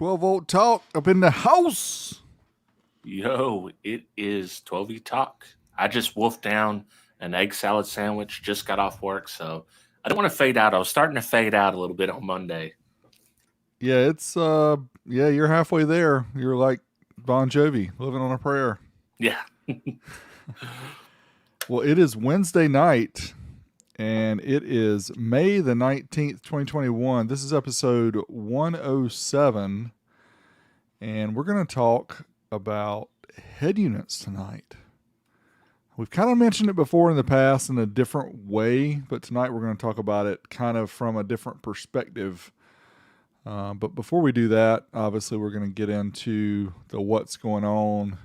12-volt talk up in the house. Yo, it is 12 talk. I just wolfed down an egg salad sandwich, just got off work, so I don't want to fade out. I was starting to fade out a little bit on Monday. Yeah, it's you're halfway there. You're like Bon Jovi, living on a prayer. Yeah. Well, it is Wednesday night, and it is May the 19th, 2021. This is episode 107, and we're going to talk about head units tonight. We've kind of mentioned it before in the past in a different way, but tonight we're going to talk about it kind of from a different perspective. But before we do that, obviously we're going to get into the what's going on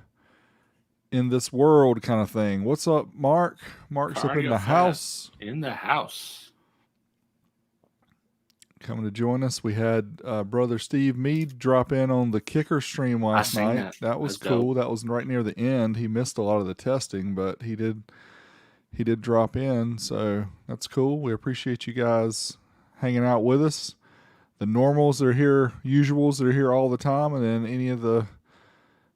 in this world kind of thing. What's up, Mark? Mark's up in the house. In the house. Coming to join us. We had brother Steve Mead drop in on the kicker stream last night. That was cool. That was right near the end. He missed a lot of the testing, but he did drop in, so that's cool. We appreciate you guys hanging out with us. The normals that are here, usuals that are here all the time, and then any of the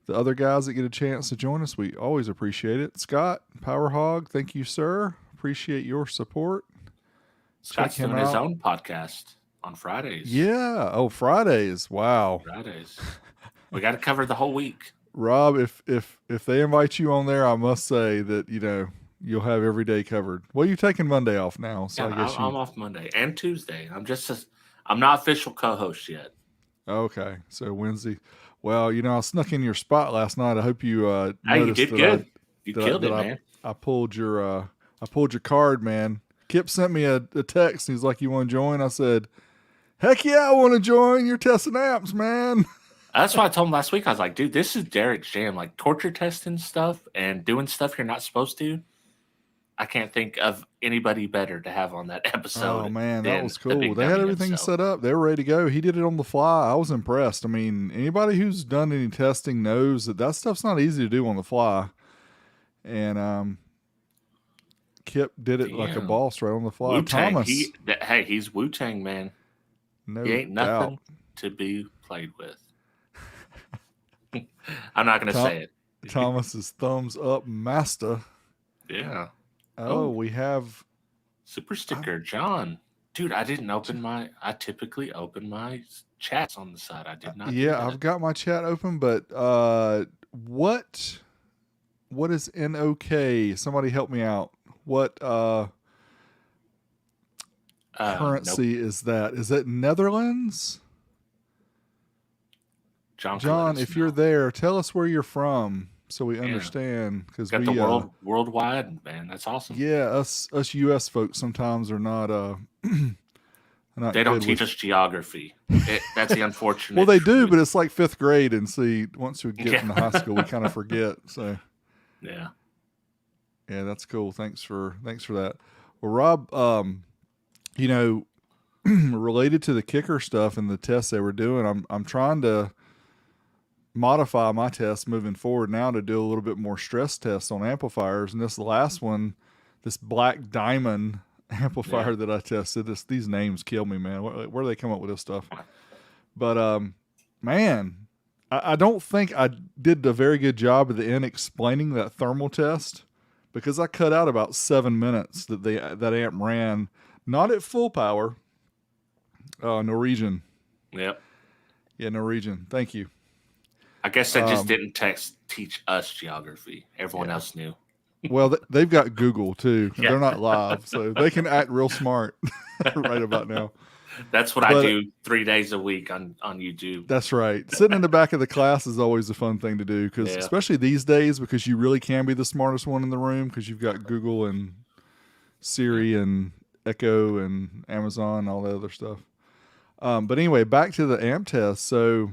other guys that get a chance to join us, we always appreciate it. Scott, Power Hog, thank you, sir. Appreciate your support. Scott's doing his own podcast on Fridays. Yeah. Oh, Fridays. Wow. Fridays. We got to cover the whole week. Rob, if they invite you on there, I must say that, you'll have every day covered. Well, you're taking Monday off now, so yeah, I guess I'm off Monday and Tuesday. I'm not official co-host yet. Okay. So Wednesday. Well, I snuck in your spot last night. I hope you noticed. Hey, you did good. You killed it, man. I pulled your card, man. Kip sent me a text. He's like, "You want to join?" I said, "Heck yeah, I want to join. You're testing apps, man." That's why I told him last week. I was like, "Dude, this is Derek's jam. Like torture testing stuff and doing stuff you're not supposed to. I can't think of anybody better to have on that episode." Oh man, that was cool. They had everything set up. They were ready to go. He did it on the fly. I was impressed. I mean, anybody who's done any testing knows that stuff's not easy to do on the fly. And Kip did it like a boss right on the fly. Wu-Tang. Thomas, he's Wu-Tang, man. No he ain't nothing to be played with. I'm not going to say it. Thomas's thumbs up master. Yeah. Oh, we have super sticker, John. Dude, I typically open my chats on the side. I did not. Yeah, I've got my chat open, but what is NOK? Somebody help me out. What currency is that? Is it Netherlands? John, if you're there, tell us where you're from so we understand. Because got the worldwide, man. That's awesome. Yeah, us US folks sometimes are not. They don't teach us geography. That's the unfortunate. Well, they do, but it's like fifth grade, and once we get into high school, we kind of forget. So. Yeah. Yeah, that's cool. Thanks for that. Well, Rob, related to the kicker stuff and the tests they were doing, I'm trying to modify my tests moving forward now to do a little bit more stress tests on amplifiers. And this last one, this black diamond amplifier that I tested, these names kill me, man. Where do they come up with this stuff? But man, I don't think I did a very good job at the end explaining that thermal test, because I cut out about 7 minutes that amp ran, not at full power. Norwegian. Yep. Yeah, Norwegian. Thank you. I guess they just didn't teach us geography. Everyone else knew. Well, they've got Google too. Yeah. They're not live, so they can act real smart right about now. That's what I do 3 days a week on YouTube. That's right. Sitting in the back of the class is always a fun thing to do, because especially these days, because you really can be the smartest one in the room because you've got Google and Siri and Echo and Amazon and all that other stuff. But anyway, back to the amp test. So,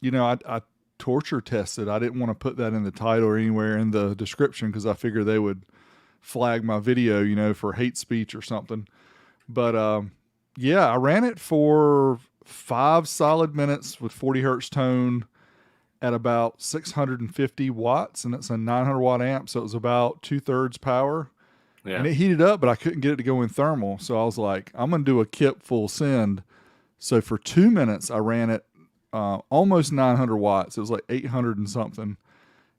I torture tested. I didn't want to put that in the title or anywhere in the description because I figured they would flag my video, for hate speech or something. But I ran it for 5 solid minutes with 40 hertz tone at about 650 watts, and it's a 900 watt amp, so it was about 2/3 power. Yeah. And it heated up, but I couldn't get it to go in thermal, so I was like, I'm going to do a Kip full send. So for 2 minutes, I ran it almost 900 watts. It was like 800 and something.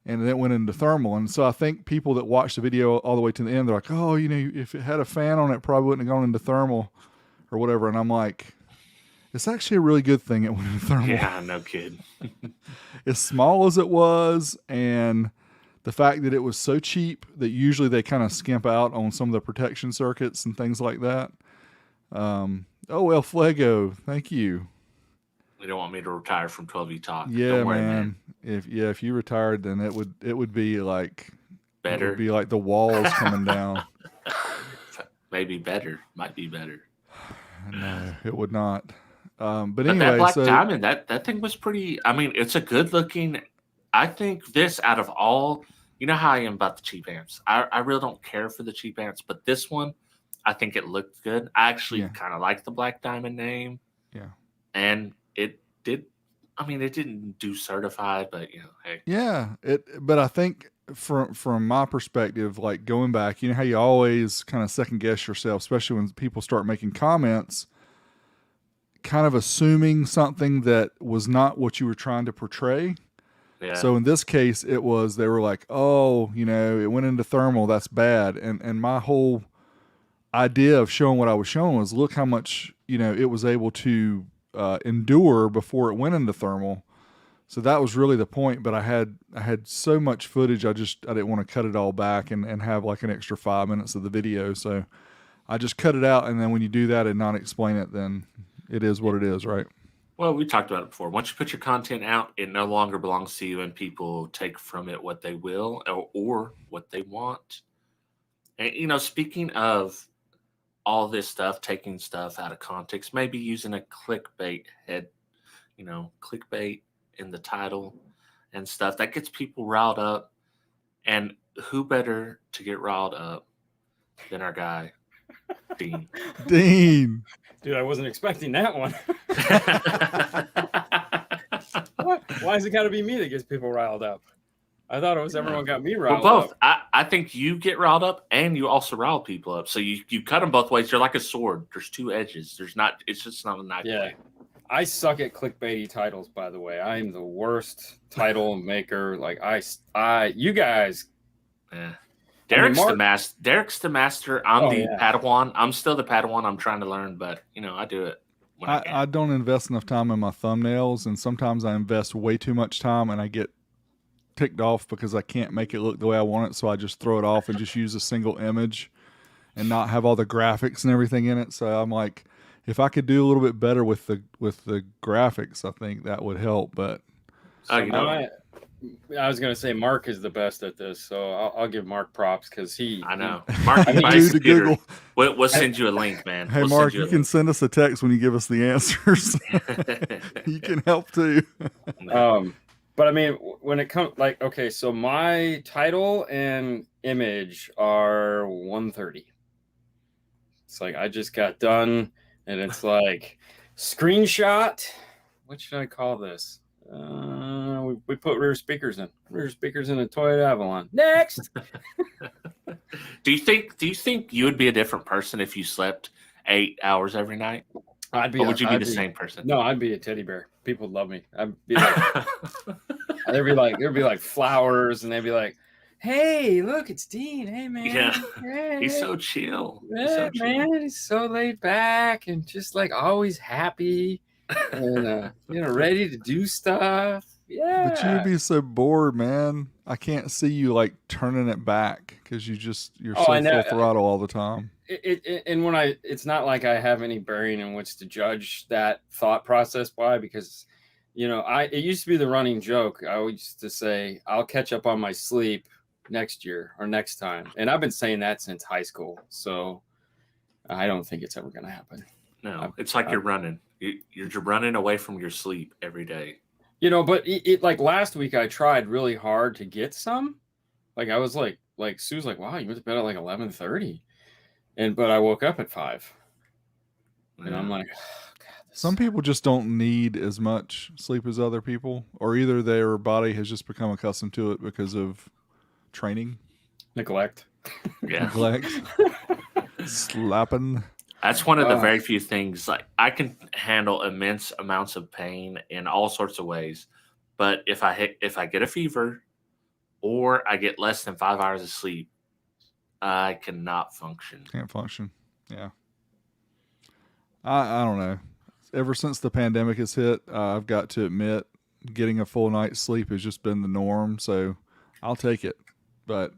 And then it went into thermal. And so I think people that watch the video all the way to the end, they're like, oh, if it had a fan on it, probably wouldn't have gone into thermal or whatever. And I'm like, it's actually a really good thing it went into thermal. Yeah, no kidding. As small as it was, and the fact that it was so cheap that usually they kind of skimp out on some of the protection circuits and things like that. El Fuego, thank you. They don't want me to retire from 12V Talk. Yeah, Don't worry, man. If you retired, then it would be like better. It would be like the walls coming down. Maybe better. Might be better. No, it would not. But But anyway, that Black so Diamond, that thing was pretty. I mean, it's a good looking. I think this out of all, you know how I am about the cheap amps. I really don't care for the cheap amps, but this one, I think it looked good. I actually kind of like the Black Diamond name. Yeah. And it did. I mean, it didn't do certified, but hey. Yeah, But I think from my perspective, like going back, you know how you always kind of second guess yourself, especially when people start making comments, kind of assuming something that was not what you were trying to portray. Yeah. So in this case, they were like, oh, it went into thermal. That's bad. And my whole idea of showing what I was showing was look how much, it was able to endure before it went into thermal. So that was really the point. But I had so much footage. I didn't want to cut it all back and have like an extra 5 minutes of the video. So I just cut it out. And then when you do that and not explain it, then it is what it is, right? Well, we talked about it before. Once you put your content out, it no longer belongs to you, and people take from it what they will or what they want. And, speaking of all this stuff, taking stuff out of context, maybe using a clickbait clickbait in the title and stuff, that gets people riled up. And who better to get riled up than our guy, Dean? Dean. Dude, I wasn't expecting that one. Why has it got to be me that gets people riled up? I thought it was everyone got me riled both. up. I think you get riled up and you also rile people up. So you cut them both ways. You're like a sword. There's two edges. It's just not a knife. Yeah. I suck at clickbaity titles, by the way. I'm the worst title maker. Like you guys. Yeah. Derek's the master. I'm the Padawan. I'm still the Padawan. I'm trying to learn, but I do it. I don't invest enough time in my thumbnails, and sometimes I invest way too much time and I get ticked off because I can't make it look the way I want it. So I just throw it off and just use a single image and not have all the graphics and everything in it. So I'm like, if I could do a little bit better with the graphics, I think that would help. But I was going to say Mark is the best at this, so I'll give Mark props because I know. Mark, we'll send you a link, man. Hey, Mark, you can send us a text when you give us the answers. You can help too. But I mean, when it comes so my title and image are 130. It's like I just got done, and it's like screenshot. What should I call this? We put rear speakers in a Toyota Avalon. Next. Do you think you would be a different person if you slept 8 hours every night? Or would you be the same person? No, I'd be a teddy bear. People would love me. I'd be like, there'd be like flowers, and they'd be like, "Hey, look, it's Dean. Hey, man. Yeah, hey. He's so chill. Yeah, man, he's so laid back and just like always happy and ready to do stuff." Yeah. But you'd be so bored, man. I can't see you like turning it back because you're so full throttle all the time. It's not like I have any bearing in which to judge that thought process by, because it used to be the running joke. I used to say I'll catch up on my sleep next year or next time, and I've been saying that since high school. So I don't think it's ever going to happen. No, it's like you're running. You're running away from your sleep every day. But it like last week I tried really hard to get some. Like I was like Sue's like, wow, you went to bed at like 11:30. But I woke up at 5. And I'm like, oh, God, some people just don't need as much sleep as other people, or either their body has just become accustomed to it because of training. Neglect. Yeah. Neglect. Slapping. That's one of the very few things. Like I can handle immense amounts of pain in all sorts of ways, but if I get a fever or I get less than 5 hours of sleep, I cannot function. Can't function. Yeah. I don't know. Ever since the pandemic has hit, I've got to admit, getting a full night's sleep has just been the norm. So I'll take it. But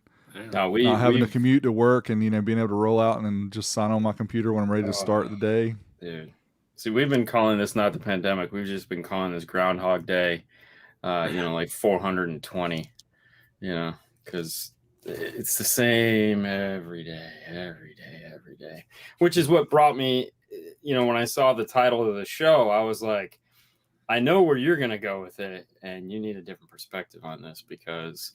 No, not having to commute to work and being able to roll out and then just sign on my computer when I'm ready to start the day. Dude, see, we've been calling this not the pandemic. We've just been calling this Groundhog Day. Like 420. Because it's the same every day. Which is what brought me. When I saw the title of the show, I was like, I know where you're gonna go with it, and you need a different perspective on this because.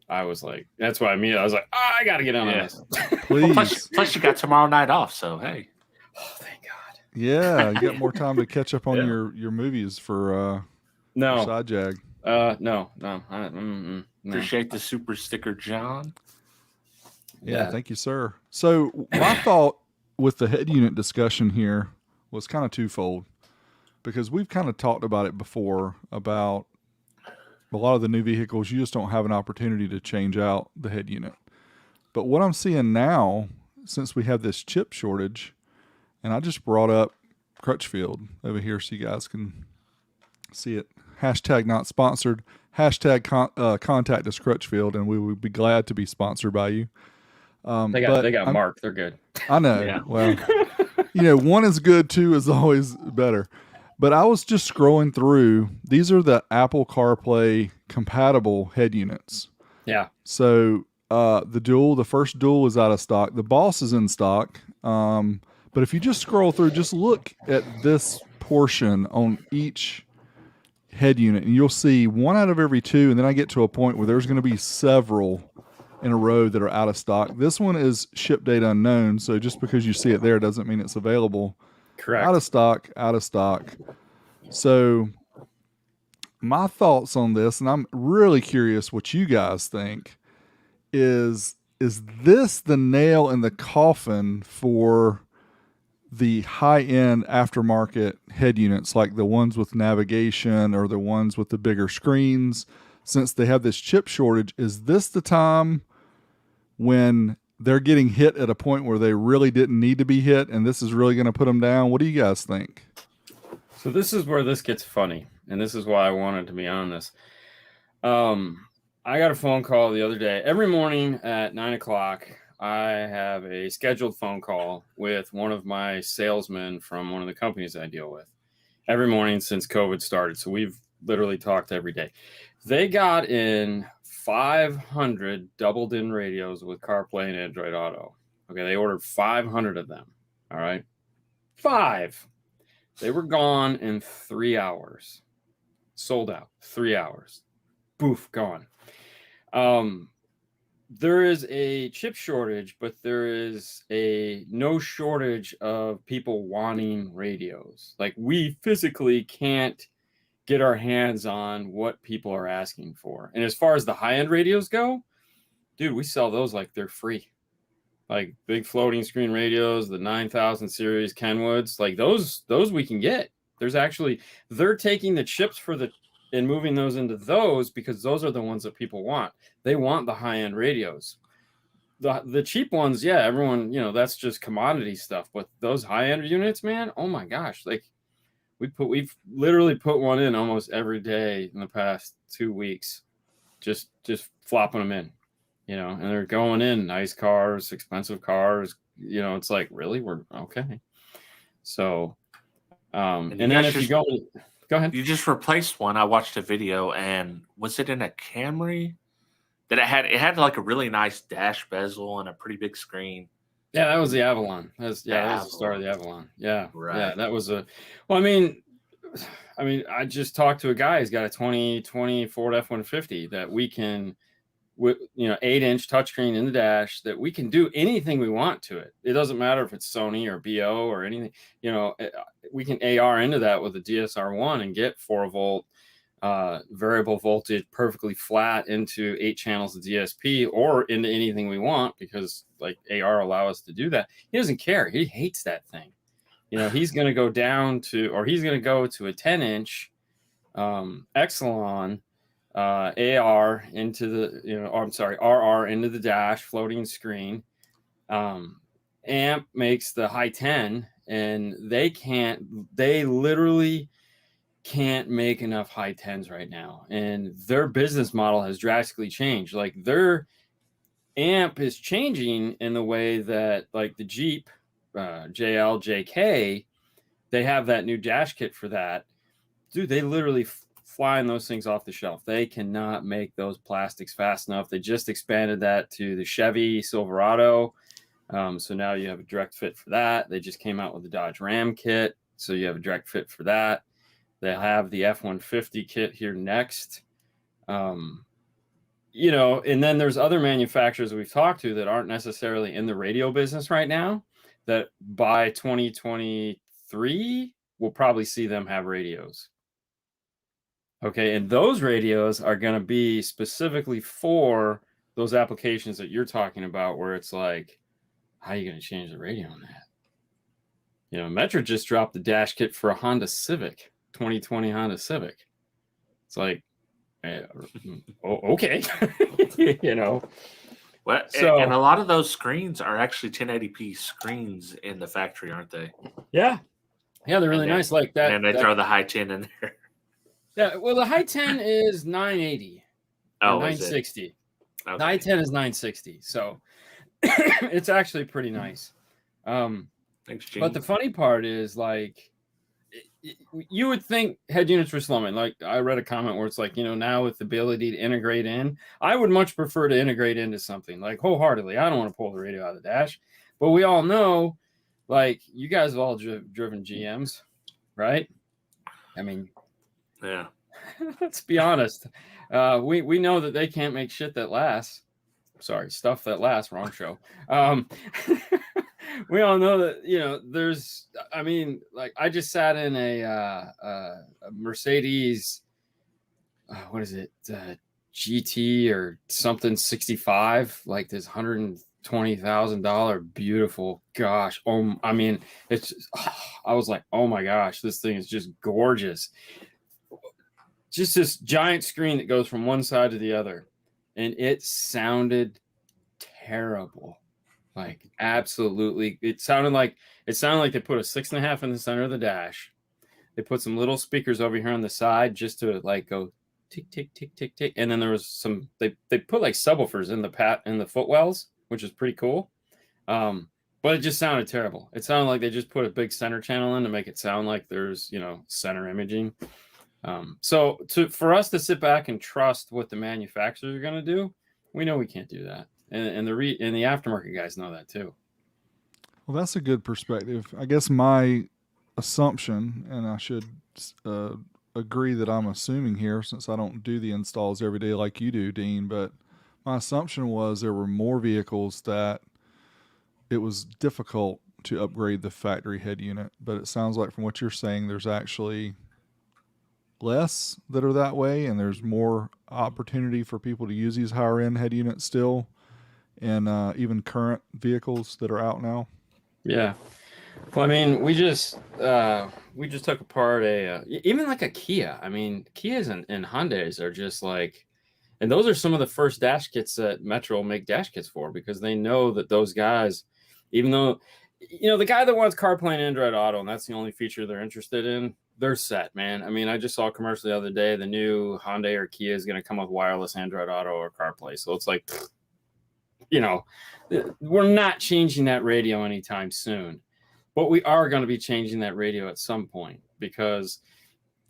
I was like, that's what I mean. I was like, I got to get on this. Please. Well, plus, you got tomorrow night off, so hey. Oh, thank God. Yeah, you got more time to catch up on your movies for Side Jag. No. Appreciate the super sticker, John. Yeah, thank you, sir. So my thought with the head unit discussion here was kind of twofold because we've kind of talked about it before about a lot of the new vehicles, you just don't have an opportunity to change out the head unit. But what I'm seeing now, since we have this chip shortage, and I just brought up Crutchfield over here so you guys can see it. Hashtag not sponsored. Hashtag contact us Crutchfield, and we would be glad to be sponsored by you. They got Mark. They're good. I know. Yeah. Well, one is good, two is always better. But I was just scrolling through. These are the Apple CarPlay compatible head units. Yeah. So the first dual is out of stock. The Boss is in stock. But if you just scroll through, just look at this portion on each head unit, and you'll see one out of every two. And then I get to a point where there's going to be several in a row that are out of stock. This one is ship date unknown. So just because you see it there doesn't mean it's available. Correct. Out of stock. So my thoughts on this, and I'm really curious what you guys think, is this the nail in the coffin for the high-end aftermarket head units, like the ones with navigation or the ones with the bigger screens? Since they have this chip shortage, is this the time when they're getting hit at a point where they really didn't need to be hit, and this is really going to put them down? What do you guys think? So this is where this gets funny, and this is why I wanted to be on this. I got a phone call the other day. Every morning at 9:00, I have a scheduled phone call with one of my salesmen from one of the companies I deal with. Every morning since COVID started, so we've literally talked every day. They got in 500 doubled-in radios with CarPlay and Android Auto. Okay, they ordered 500 of them. All right, 5. They were gone in 3 hours. Sold out. 3 hours. Boof, gone. There is a chip shortage, but there is no shortage of people wanting radios. Like, we physically can't get our hands on what people are asking for. And as far as the high-end radios go, dude, we sell those like they're free. Like big floating screen radios, the 9000 series Kenwoods, like those we can get. They're taking the chips and moving those into those because those are the ones that people want. They want the high-end radios. The cheap ones, yeah, everyone, that's just commodity stuff. But those high-end units, man, oh my gosh, like we've literally put one in almost every day in the past 2 weeks, just flopping them in, and they're going in nice cars, expensive cars. It's like, really, we're okay. So, and then if you go ahead, you just replaced one. I watched a video, and was it in a Camry that it had like a really nice dash bezel and a pretty big screen. Yeah, that was the Avalon. That was the start of the Avalon. Yeah, right. Yeah, that was I mean, I just talked to a guy. He's got a 2020 Ford F-150 that we can, 8-inch touchscreen in the dash that we can do anything we want to it. It doesn't matter if it's Sony or BO or anything. We can AR into that with a DSR1 and get 4-volt variable voltage perfectly flat into 8 channels of DSP or into anything we want, because like AR allow us to do that. He doesn't care. He hates that thing. He's going to go down to, or he's going to go to a 10-inch Exelon AR into the, RR into the dash, floating screen. Amp makes the high 10, and they literally can't make enough high 10s right now. And their business model has drastically changed. Like, their amp is changing in the way that, like, the Jeep JL, JK, they have that new dash kit for that. Dude, they literally flying those things off the shelf. They cannot make those plastics fast enough. They just expanded that to the Chevy Silverado. So now you have a direct fit for that. They just came out with the Dodge Ram kit, so you have a direct fit for that. They'll have the F-150 kit here next. And then there's other manufacturers we've talked to that aren't necessarily in the radio business right now, that by 2023, we'll probably see them have radios. Okay, and those radios are going to be specifically for those applications that you're talking about, where it's like, how are you going to change the radio on that? Metro just dropped the dash kit for a Honda Civic, 2020 Honda Civic. It's like, okay. Well, So, and a lot of those screens are actually 1080p screens in the factory, aren't they? yeah, they're really nice, like that. And they throw the high 10 in there. Yeah, well, the high 10 is 980. Oh, 960. Okay. The high 10 is 960. So it's actually pretty nice. Thanks, Gene. But the funny part is, like, you would think head units were slumming. Like, I read a comment where it's like, now with the ability to integrate in, I would much prefer to integrate into something, like, wholeheartedly. I don't want to pull the radio out of the dash. But we all know, like, you guys have all driven GMs, right? I mean, yeah. Let's be honest. We know that they can't make shit that lasts. Sorry, stuff that lasts. Wrong show. We all know that, there's, like, I just sat in a Mercedes, what is it, GT or something 65, like this $120,000 beautiful, gosh. I was like, oh my gosh, this thing is just gorgeous. Just this giant screen that goes from one side to the other, and it sounded terrible. Like, absolutely, it sounded like they put a 6.5 in the center of the dash. They put some little speakers over here on the side just to, like, go tick tick tick tick tick, and then there was some, they put like subwoofers in the footwells, which is pretty cool. But it just sounded terrible. It sounded like they just put a big center channel in to make it sound like there's center imaging. So for us to sit back and trust what the manufacturers are going to do, we know we can't do that. And the aftermarket guys know that too. Well, that's a good perspective. I guess my assumption, and I should agree that I'm assuming here since I don't do the installs every day like you do, Dean, but my assumption was there were more vehicles that it was difficult to upgrade the factory head unit. But it sounds like from what you're saying, there's actually less that are that way, and there's more opportunity for people to use these higher end head units still, and even current vehicles that are out now. Yeah, well, we just took apart even like a Kia. Kias and Hyundais are just like, and those are some of the first dash kits that Metro make dash kits for, because they know that those guys, even though the guy that wants CarPlay and Android Auto, and that's the only feature they're interested in, they're set, man. I just saw a commercial the other day. The new Hyundai or Kia is going to come with wireless Android Auto or CarPlay. So it's like, we're not changing that radio anytime soon. But we are going to be changing that radio at some point, because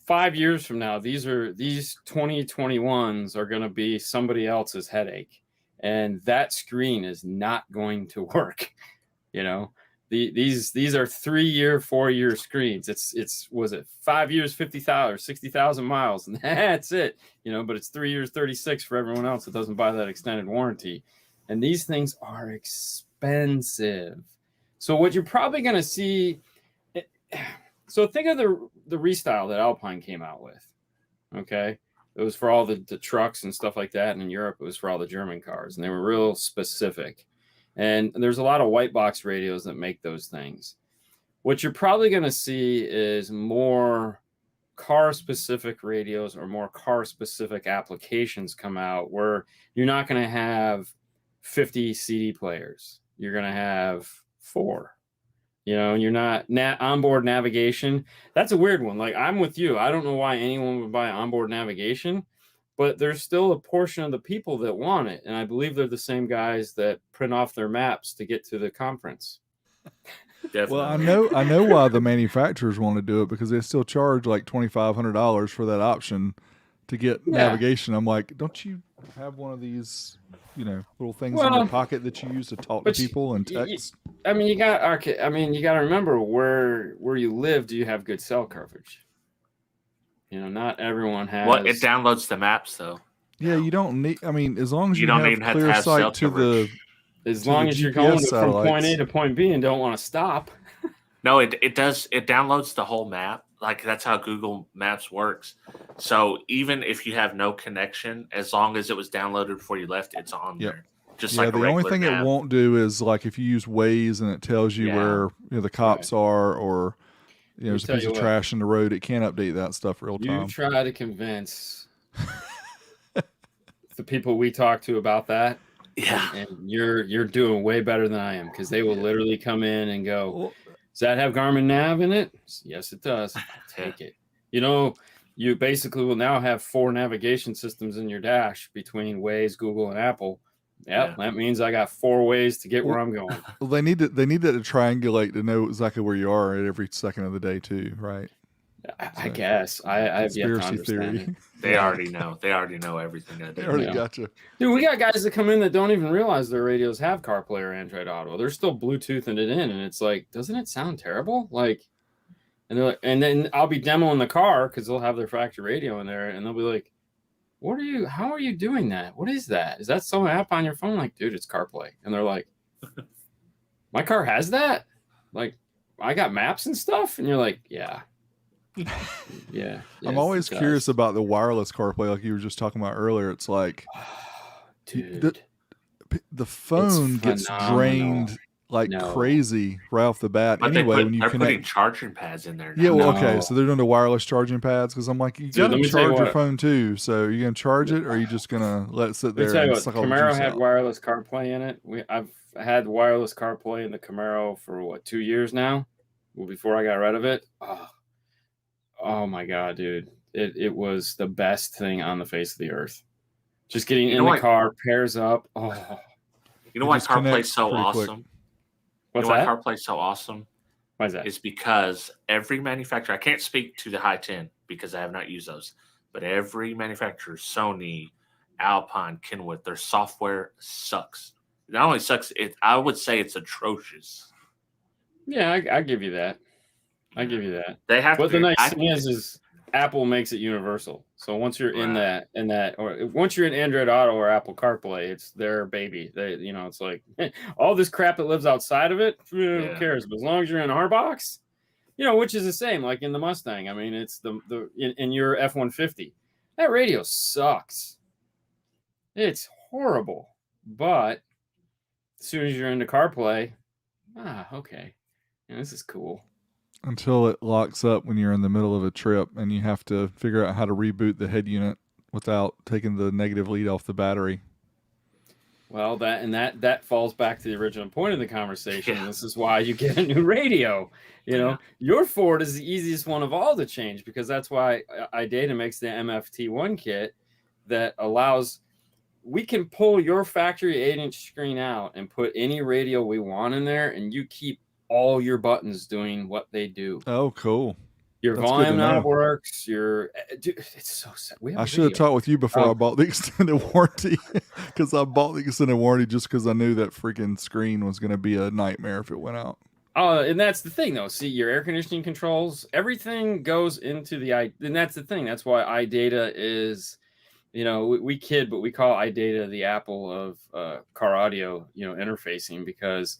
5 years from now, these 2021s are going to be somebody else's headache. And that screen is not going to work, These are 3-year, 4-year screens. It's was it 5 years, 50,000 or 60,000 miles, and that's it. But it's 3 years, 36 for everyone else that doesn't buy that extended warranty. And these things are expensive. So what you're probably going to see. So think of the restyle that Alpine came out with. Okay, It was for all the trucks and stuff like that. And in Europe, it was for all the German cars. And they were real specific. And there's a lot of white box radios that make those things. What you're probably going to see is more car-specific radios or more car-specific applications come out where you're not going to have 50 CD players. You're going to have 4. And you're not onboard navigation. That's a weird one. Like, I'm with you. I don't know why anyone would buy onboard navigation, but there's still a portion of the people that want it. And I believe they're the same guys that print off their maps to get to the conference. Definitely. Well, I know why the manufacturers want to do it, because they still charge like $2,500 for that option to get navigation. I'm like, don't you have one of these, little things in your pocket that you use to talk to people and text? You got to remember where you live. Do you have good cell coverage? Not everyone has. Well, it downloads the maps though. Yeah, you don't need. As long as you don't have even have clear to have sight cell to coverage. As long as you're going from point A to point B and don't want to stop. No, it does. It downloads the whole map. Like, that's how Google Maps works. So even if you have no connection, as long as it was downloaded before you left, it's on there. Just like the only thing it won't do is, like, if you use Waze and it tells you where the cops are, or there's a piece of trash in the road, it can't update that stuff real time. You try to convince the people we talk to about that. Yeah, and you're doing way better than I am, because they will literally come in and go, does that have Garmin Nav in it? Yes, it does. I'll take it. You basically will now have 4 navigation systems in your dash between Waze, Google, and Apple. Yep, that means I got 4 ways to get where I'm going. Well, they need that to triangulate to know exactly where you are at every second of the day too, right? I guess. I have yet to understand it. They already know. They already know everything. They already got you. Dude, we got guys that come in that don't even realize their radios have CarPlay or Android Auto. They're still Bluetoothing it in, and it's like, doesn't it sound terrible? Like, and they're like, and then I'll be demoing the car because they'll have their factory radio in there, and they'll be like, how are you doing that? What is that? Is that some app on your phone? Like, dude, it's CarPlay. And they're like, my car has that? Like, I got maps and stuff? And you're like, yeah. Yeah. I'm always curious about the wireless CarPlay, like you were just talking about earlier. It's like, dude, the phone gets drained like crazy right off the bat. But anyway, when you connect, putting charging pads in there now. Yeah, well, okay, so they're doing the wireless charging pads, because I'm like, you got to charge your phone too. So are you gonna charge it, or are you just gonna let it sit there? Let me tell you what, Camaro had wireless CarPlay in it. I've had wireless CarPlay in the Camaro for 2 years now. Well, before I got rid of it. Oh my God, dude. It was the best thing on the face of the earth. Just getting in the car, pairs up. Oh. You know why CarPlay's so awesome? What's that? Why CarPlay's so awesome? Why is that? Is because every manufacturer, I can't speak to the high 10 because I have not used those, but every manufacturer, Sony, Alpine, Kenwood, their software sucks. Not only sucks, I would say it's atrocious. Yeah, I give you that. I give you that. They have. But the nice thing is Apple makes it universal. So once you're in that, or once you're in Android Auto or Apple CarPlay, it's their baby. It's like all this crap that lives outside of it. Who cares? But as long as you're in our box, which is the same. Like in the Mustang. I mean, it's in your F-150. That radio sucks. It's horrible. But as soon as you're into CarPlay, okay, this is cool. Until it locks up when you're in the middle of a trip and you have to figure out how to reboot the head unit without taking the negative lead off the battery. Well, that falls back to the original point of the conversation. Yeah. This is why you get a new radio. Your Ford is the easiest one of all to change, because that's why iData makes the MFT1 kit that allows, we can pull your factory 8-inch screen out and put any radio we want in there, and you keep all your buttons doing what they do. Oh, cool. Your volume knob works. Dude, it's so sad. I should have talked with you before I bought the extended warranty, because I bought the extended warranty just because I knew that freaking screen was going to be a nightmare if it went out. And that's the thing, though. See, your air conditioning controls, everything goes into and that's the thing. That's why iData is, we kid, but we call iData the Apple of car audio, interfacing, because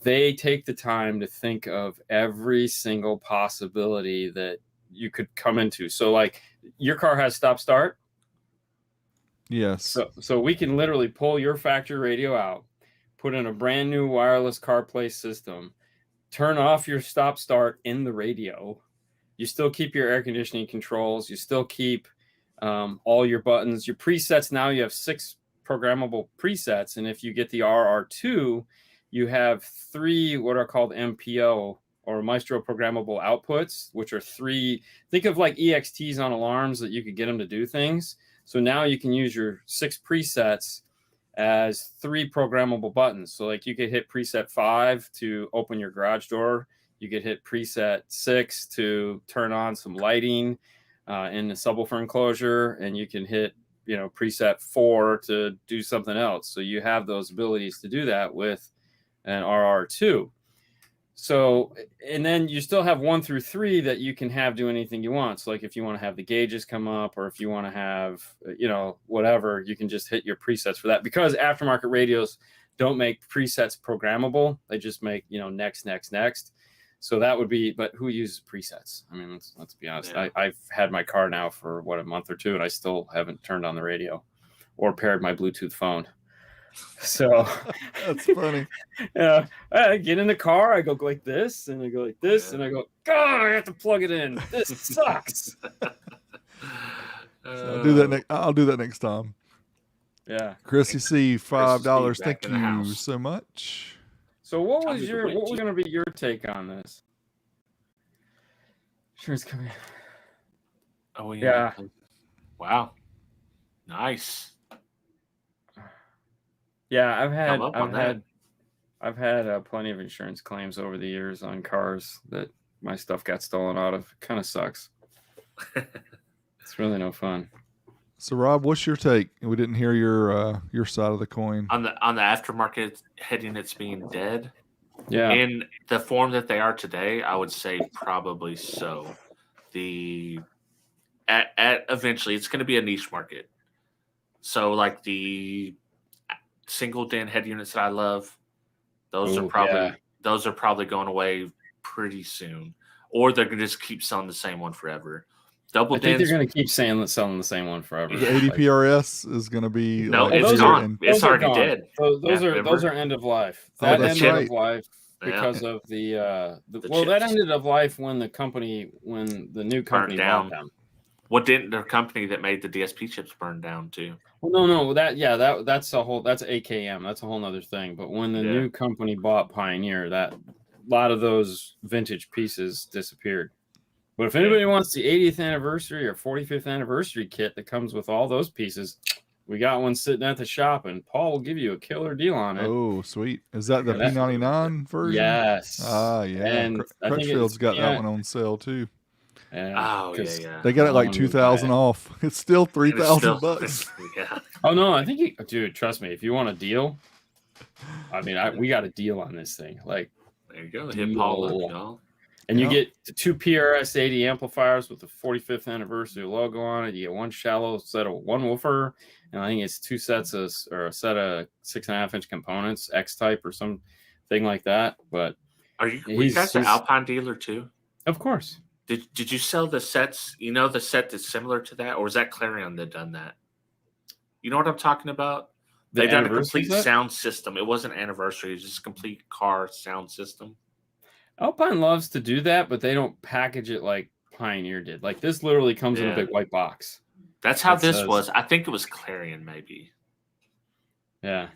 they take the time to think of every single possibility that you could come into. So, like, your car has stop start. Yes. So we can literally pull your factory radio out, put in a brand new wireless CarPlay system, turn off your stop start in the radio. You still keep your air conditioning controls. You still keep all your buttons, your presets. Now you have 6 programmable presets. And if you get the RR2, you have 3 what are called MPO or Maestro programmable outputs, which are 3. Think of like EXTs on alarms that you could get them to do things. So now you can use your 6 presets as 3 programmable buttons. So like you could hit preset 5 to open your garage door. You could hit preset 6 to turn on some lighting in the subwoofer enclosure, and you can hit preset 4 to do something else. So you have those abilities to do that with an RR2. So, and then you still have 1 through 3 that you can have do anything you want. So like if you want to have the gauges come up, or if you want to have, whatever, you can just hit your presets for that, because aftermarket radios don't make presets programmable. They just make, next. So that would be, but who uses presets? I mean, let's be honest. Yeah. I've had my car now for a month or 2, and I still haven't turned on the radio or paired my Bluetooth phone. So That's funny. Yeah, I get in the car, I go like this, and I go like this, and I go, God, I have to plug it in. This sucks. I'll do that next time. Yeah. Chrissy C, $5. Steve Thank back in the you house. so much. So what Tell was me the your way, what was G. going to be your take on this? Sure, it's coming. Oh Yeah. Wow. Nice. Yeah, I've had plenty of insurance claims over the years on cars that my stuff got stolen out of. It kind of sucks. It's really no fun. So Rob, what's your take? We didn't hear your side of the coin. On the aftermarket head units being dead, Yeah. in the form that they are today, I would say probably so. At eventually it's going to be a niche market. So like the single den head units that I love, those are probably going away pretty soon, or they're going to just keep selling the same one forever. Double I think dens, they're going to keep selling the same one forever. The ADPRS is going to be no, like, it's those gone. Those It's are already gone. dead. Those are end of life. Oh, That that's ended right. of life because of that ended of life when the new company down. bought them. What didn't the company that made the DSP chips burn down too? Well, no, that's AKM. That's a whole nother thing. But when the new company bought Pioneer, that a lot of those vintage pieces disappeared. But if anybody wants the 80th anniversary or 45th anniversary kit that comes with all those pieces, we got one sitting at the shop, and Paul will give you a killer deal on it. Oh, sweet. Is that the P99 version? Yes. Ah, yeah. And Crutchfield's got that one on sale too. Yeah. Oh, yeah. They got it like 2,000 off. It's still $3,000. Yeah. Oh no, I think dude, trust me, if you want a deal, I mean, we got a deal on this thing. Like, there you go. Hit Paul up, y'all. And you get the 2 PRS-80 amplifiers with the 45th anniversary logo on it. You get one shallow set of one woofer, and I think it's 2 sets of, or a set of 6.5-inch components, X-type or something like that. But were you guys an Alpine dealer too? Of course. Did you sell the sets? You know, the set that's similar to that, or was that Clarion that done that? You know what I'm talking about? They done a complete sound system. It wasn't anniversary; it was just a complete car sound system. Alpine loves to do that, but they don't package it like Pioneer did. Like this literally comes in a big white box. That's how this was. I think it was Clarion, maybe. Yeah.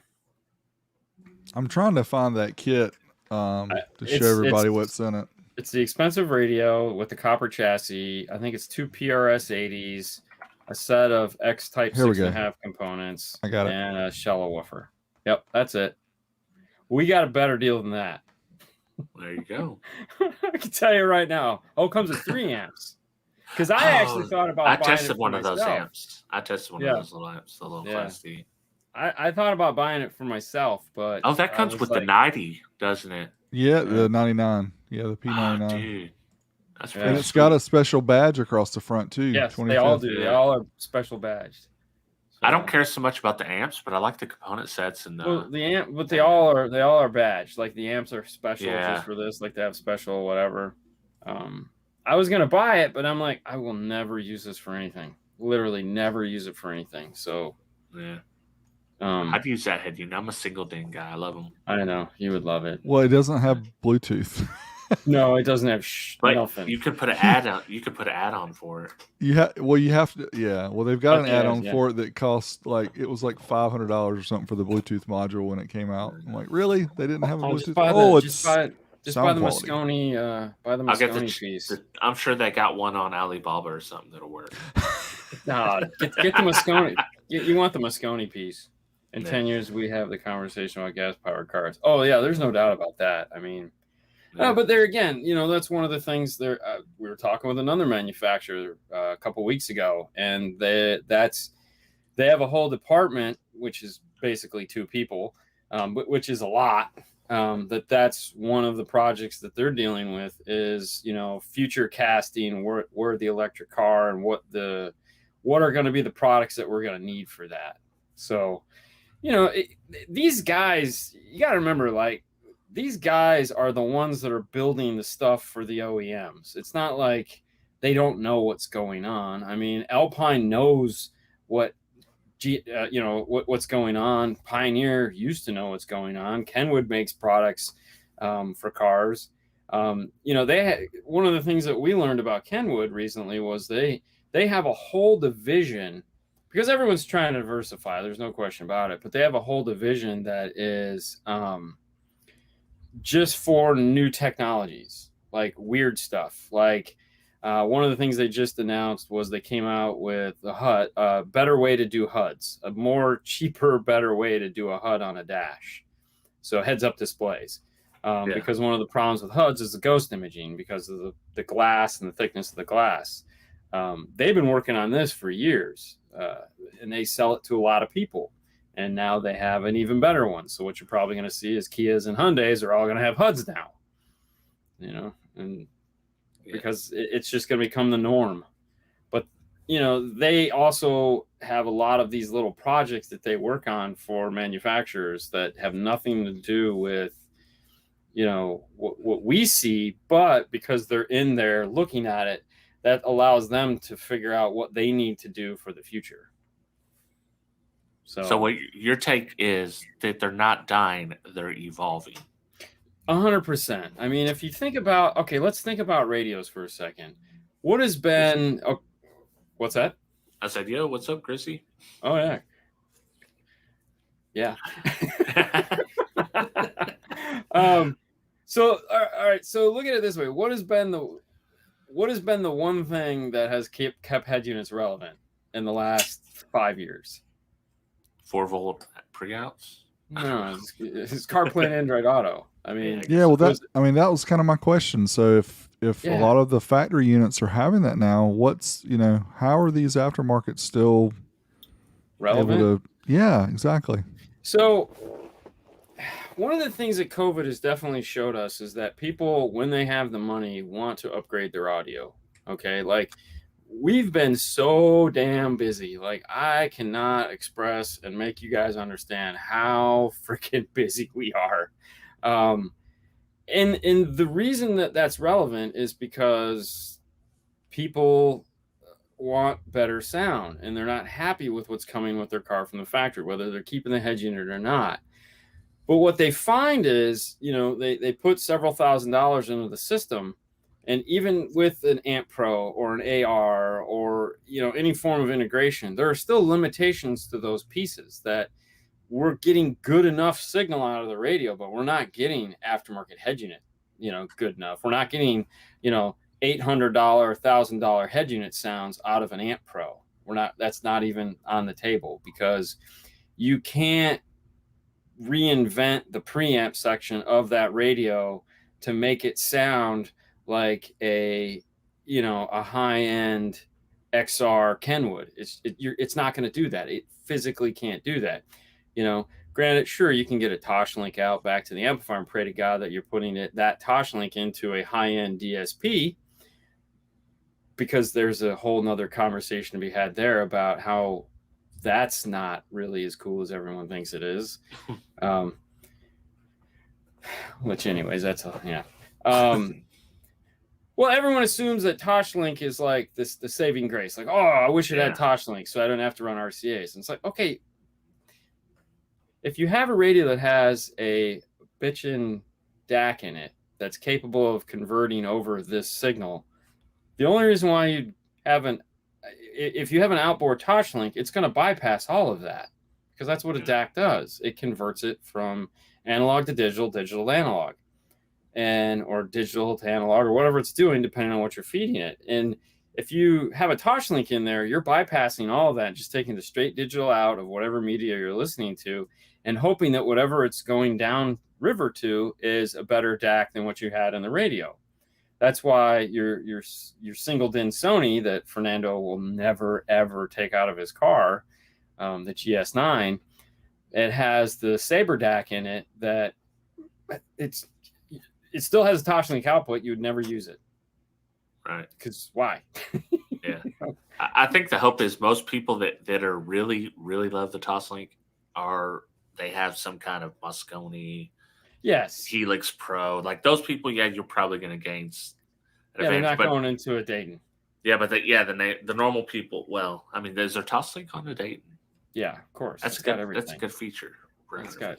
I'm trying to find that kit to show everybody what's in it. It's the expensive radio with the copper chassis. I think it's 2 PRS-80s, a set of X-type 6.5 components. I got it. And a shallow woofer. Yep, that's it. We got a better deal than that. There you go. I can tell you right now. Oh, it comes with 3 amps. Because I actually thought about buying it for myself. I tested one of those amps. I tested one of those little amps, the little Class D. I thought about buying it for myself, but that comes with the 90, doesn't it? Yeah, the 99. Yeah, the P99. Oh, dude. That's and it's got a special badge across the front too. Yes, they all do. They all are special badged. I don't care so much about the amps, but I like the component sets and the amp. But they all are badged. Like the amps are special just for this. Like they have special whatever. I was gonna buy it, but I'm like, I will never use this for anything. Literally, never use it for anything. So Yeah. I've used that head unit. I'm a single DIN guy. I love them. I know you would love it. Well, it doesn't have Bluetooth. No, it doesn't have But nothing. you could put an add-on. You could put an add-on for it. You have to. Yeah. Well, they've got an Okay, add-on yeah. for it that costs it was like $500 or something for the Bluetooth module when it came out. I'm like, really? They didn't have a Bluetooth? Just buy the Moscone. Buy the I'll get Moscone piece. I'm sure they got one on Alibaba or something that'll work. No, get the Moscone. You want the Moscone piece. In Yeah. 10 years, we have the conversation about gas-powered cars. Oh, yeah, there's no doubt about that. I mean, but there again, that's one of the things there. We were talking with another manufacturer a couple weeks ago, and they have a whole department, which is basically 2 people, but which is a lot. That's one of the projects that they're dealing with is, future casting where the electric car and what are going to be the products that we're going to need for that. So, these guys, you got to remember, these guys are the ones that are building the stuff for the OEMs. It's not like they don't know what's going on. I mean, Alpine knows what's going on. Pioneer used to know what's going on. Kenwood makes products for cars. One of the things that we learned about Kenwood recently was they have a whole division, because everyone's trying to diversify. There's no question about it, but they have a whole division that is just for new technologies, like weird stuff. Like one of the things they just announced was they came out with a better way to do HUDs, a more cheaper, better way to do a HUD on a dash. So heads-up displays. Because one of the problems with HUDs is the ghost imaging because of the glass and the thickness of the glass. They've been working on this for years, and they sell it to a lot of people. And now they have an even better one. So what you're probably going to see is Kias and Hyundais are all going to have HUDs now, because it's just going to become the norm. But, they also have a lot of these little projects that they work on for manufacturers that have nothing to do with, what we see, but because they're in there looking at it, that allows them to figure out what they need to do for the future. So what your take is that they're not dying, they're evolving. 100%. I mean, if you think about, let's think about radios for a second. What has been, what's that? I said, yo, what's up, Chrissy? Oh, yeah. Yeah. So, all right. So look at it this way. What has been the one thing that has kept head units relevant in the last 5 years? 4-volt pre-outs? No, it's CarPlay and Android Auto. I mean, yeah. Well, that was kind of my question. So if a lot of the factory units are having that now, how are these aftermarkets still relevant? Yeah, exactly. So one of the things that COVID has definitely showed us is that people, when they have the money, want to upgrade their audio. Okay, we've been so damn busy. I cannot express and make you guys understand how freaking busy we are. And the reason that that's relevant is because people want better sound and they're not happy with what's coming with their car from the factory, whether they're keeping the head unit or not. But what they find is, they put several $1,000s into the system. And even with an Amp Pro or an AR or, any form of integration, there are still limitations to those pieces that we're getting good enough signal out of the radio, but we're not getting aftermarket head unit, good enough. We're not getting, $800, $1,000 head unit sounds out of an Amp Pro. That's not even on the table because you can't reinvent the preamp section of that radio to make it sound like a high-end XR Kenwood. It's not going to do that. It physically can't do that. Granted, sure, you can get a Toshlink out back to the amplifier and pray to God that you're putting that Toshlink into a high-end DSP, because there's a whole nother conversation to be had there about how that's not really as cool as everyone thinks it is. Which anyways, that's well, everyone assumes that Toshlink is like the saving grace. I wish it had Toshlink so I don't have to run RCAs. And it's like, okay, if you have a radio that has a bitchin' DAC in it that's capable of converting over this signal, the only reason why you haven't, if you have an outboard touch link, it's going to bypass all of that because that's what a DAC does. It converts it from analog to digital, digital to analog, or digital to analog, or whatever it's doing, depending on what you're feeding it. And if you have a touch link in there, you're bypassing all of that, just taking the straight digital out of whatever media you're listening to, and hoping that whatever it's going down river to is a better DAC than what you had in the radio. That's why your single DIN Sony that Fernando will never ever take out of his car, the GS9, it has the Saber DAC in it that it still has a touch link output. You would never use it. Right. Because why? Yeah. I think the hope is most people that are really, really love the Toslink they have some kind of Moscone, yes, Helix Pro. Like those people, yeah, you're probably going to gain an they're advantage. not going into a Dayton. Yeah, but the normal people, well, I mean, there's a Toslink on a Dayton. Yeah, of course. That's got everything. That's a good feature. It's got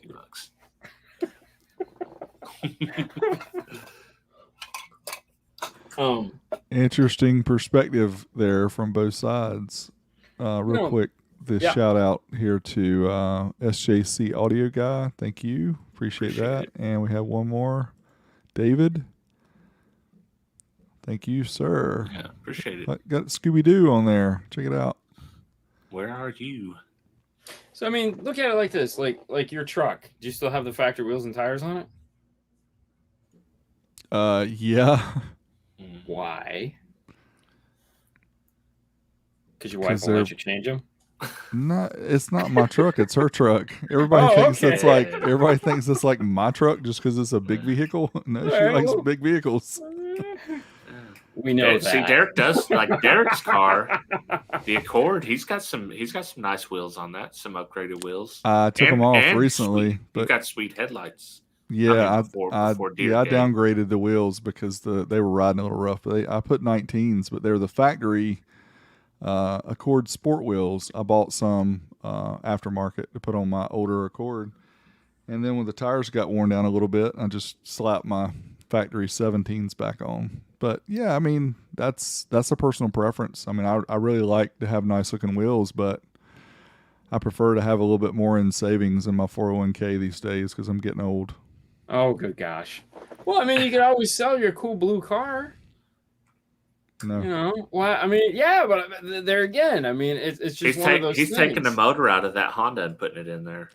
$150. Interesting perspective there from both sides. Real quick, shout out here to SJC Audio Guy. Thank you. Appreciate that. And we have one more. David. Thank you, sir. Yeah, appreciate it. Got Scooby-Doo on there. Check it out. Where are you? So, I mean, look at it like this. Like your truck. Do you still have the factory wheels and tires on it? Yeah. Why? Because your wife won't let you change them? No, it's not my truck. It's her truck. Everybody thinks it's like my truck just because it's a big vehicle. No, she likes big vehicles. We know that. See, Dereck does like Dereck's car, the Accord. He's got some nice wheels on that. Some upgraded wheels. I took them off recently. You've got sweet headlights. Yeah, before I downgraded the wheels because they were riding a little rough. But I put 19s, but they're the factory Accord sport wheels. I bought some aftermarket to put on my older Accord, and then when the tires got worn down a little bit, I just slapped my factory 17s back on. But yeah, I mean that's a personal preference. I mean, I really like to have nice looking wheels, but I prefer to have a little bit more in savings in my 401k these days because I'm getting old. Oh, good gosh. Well, I mean, you could always sell your cool blue car. No. You know, well, I mean, yeah, but there again, I mean, it's just one of those things. He's taking the motor out of that Honda and putting it in there,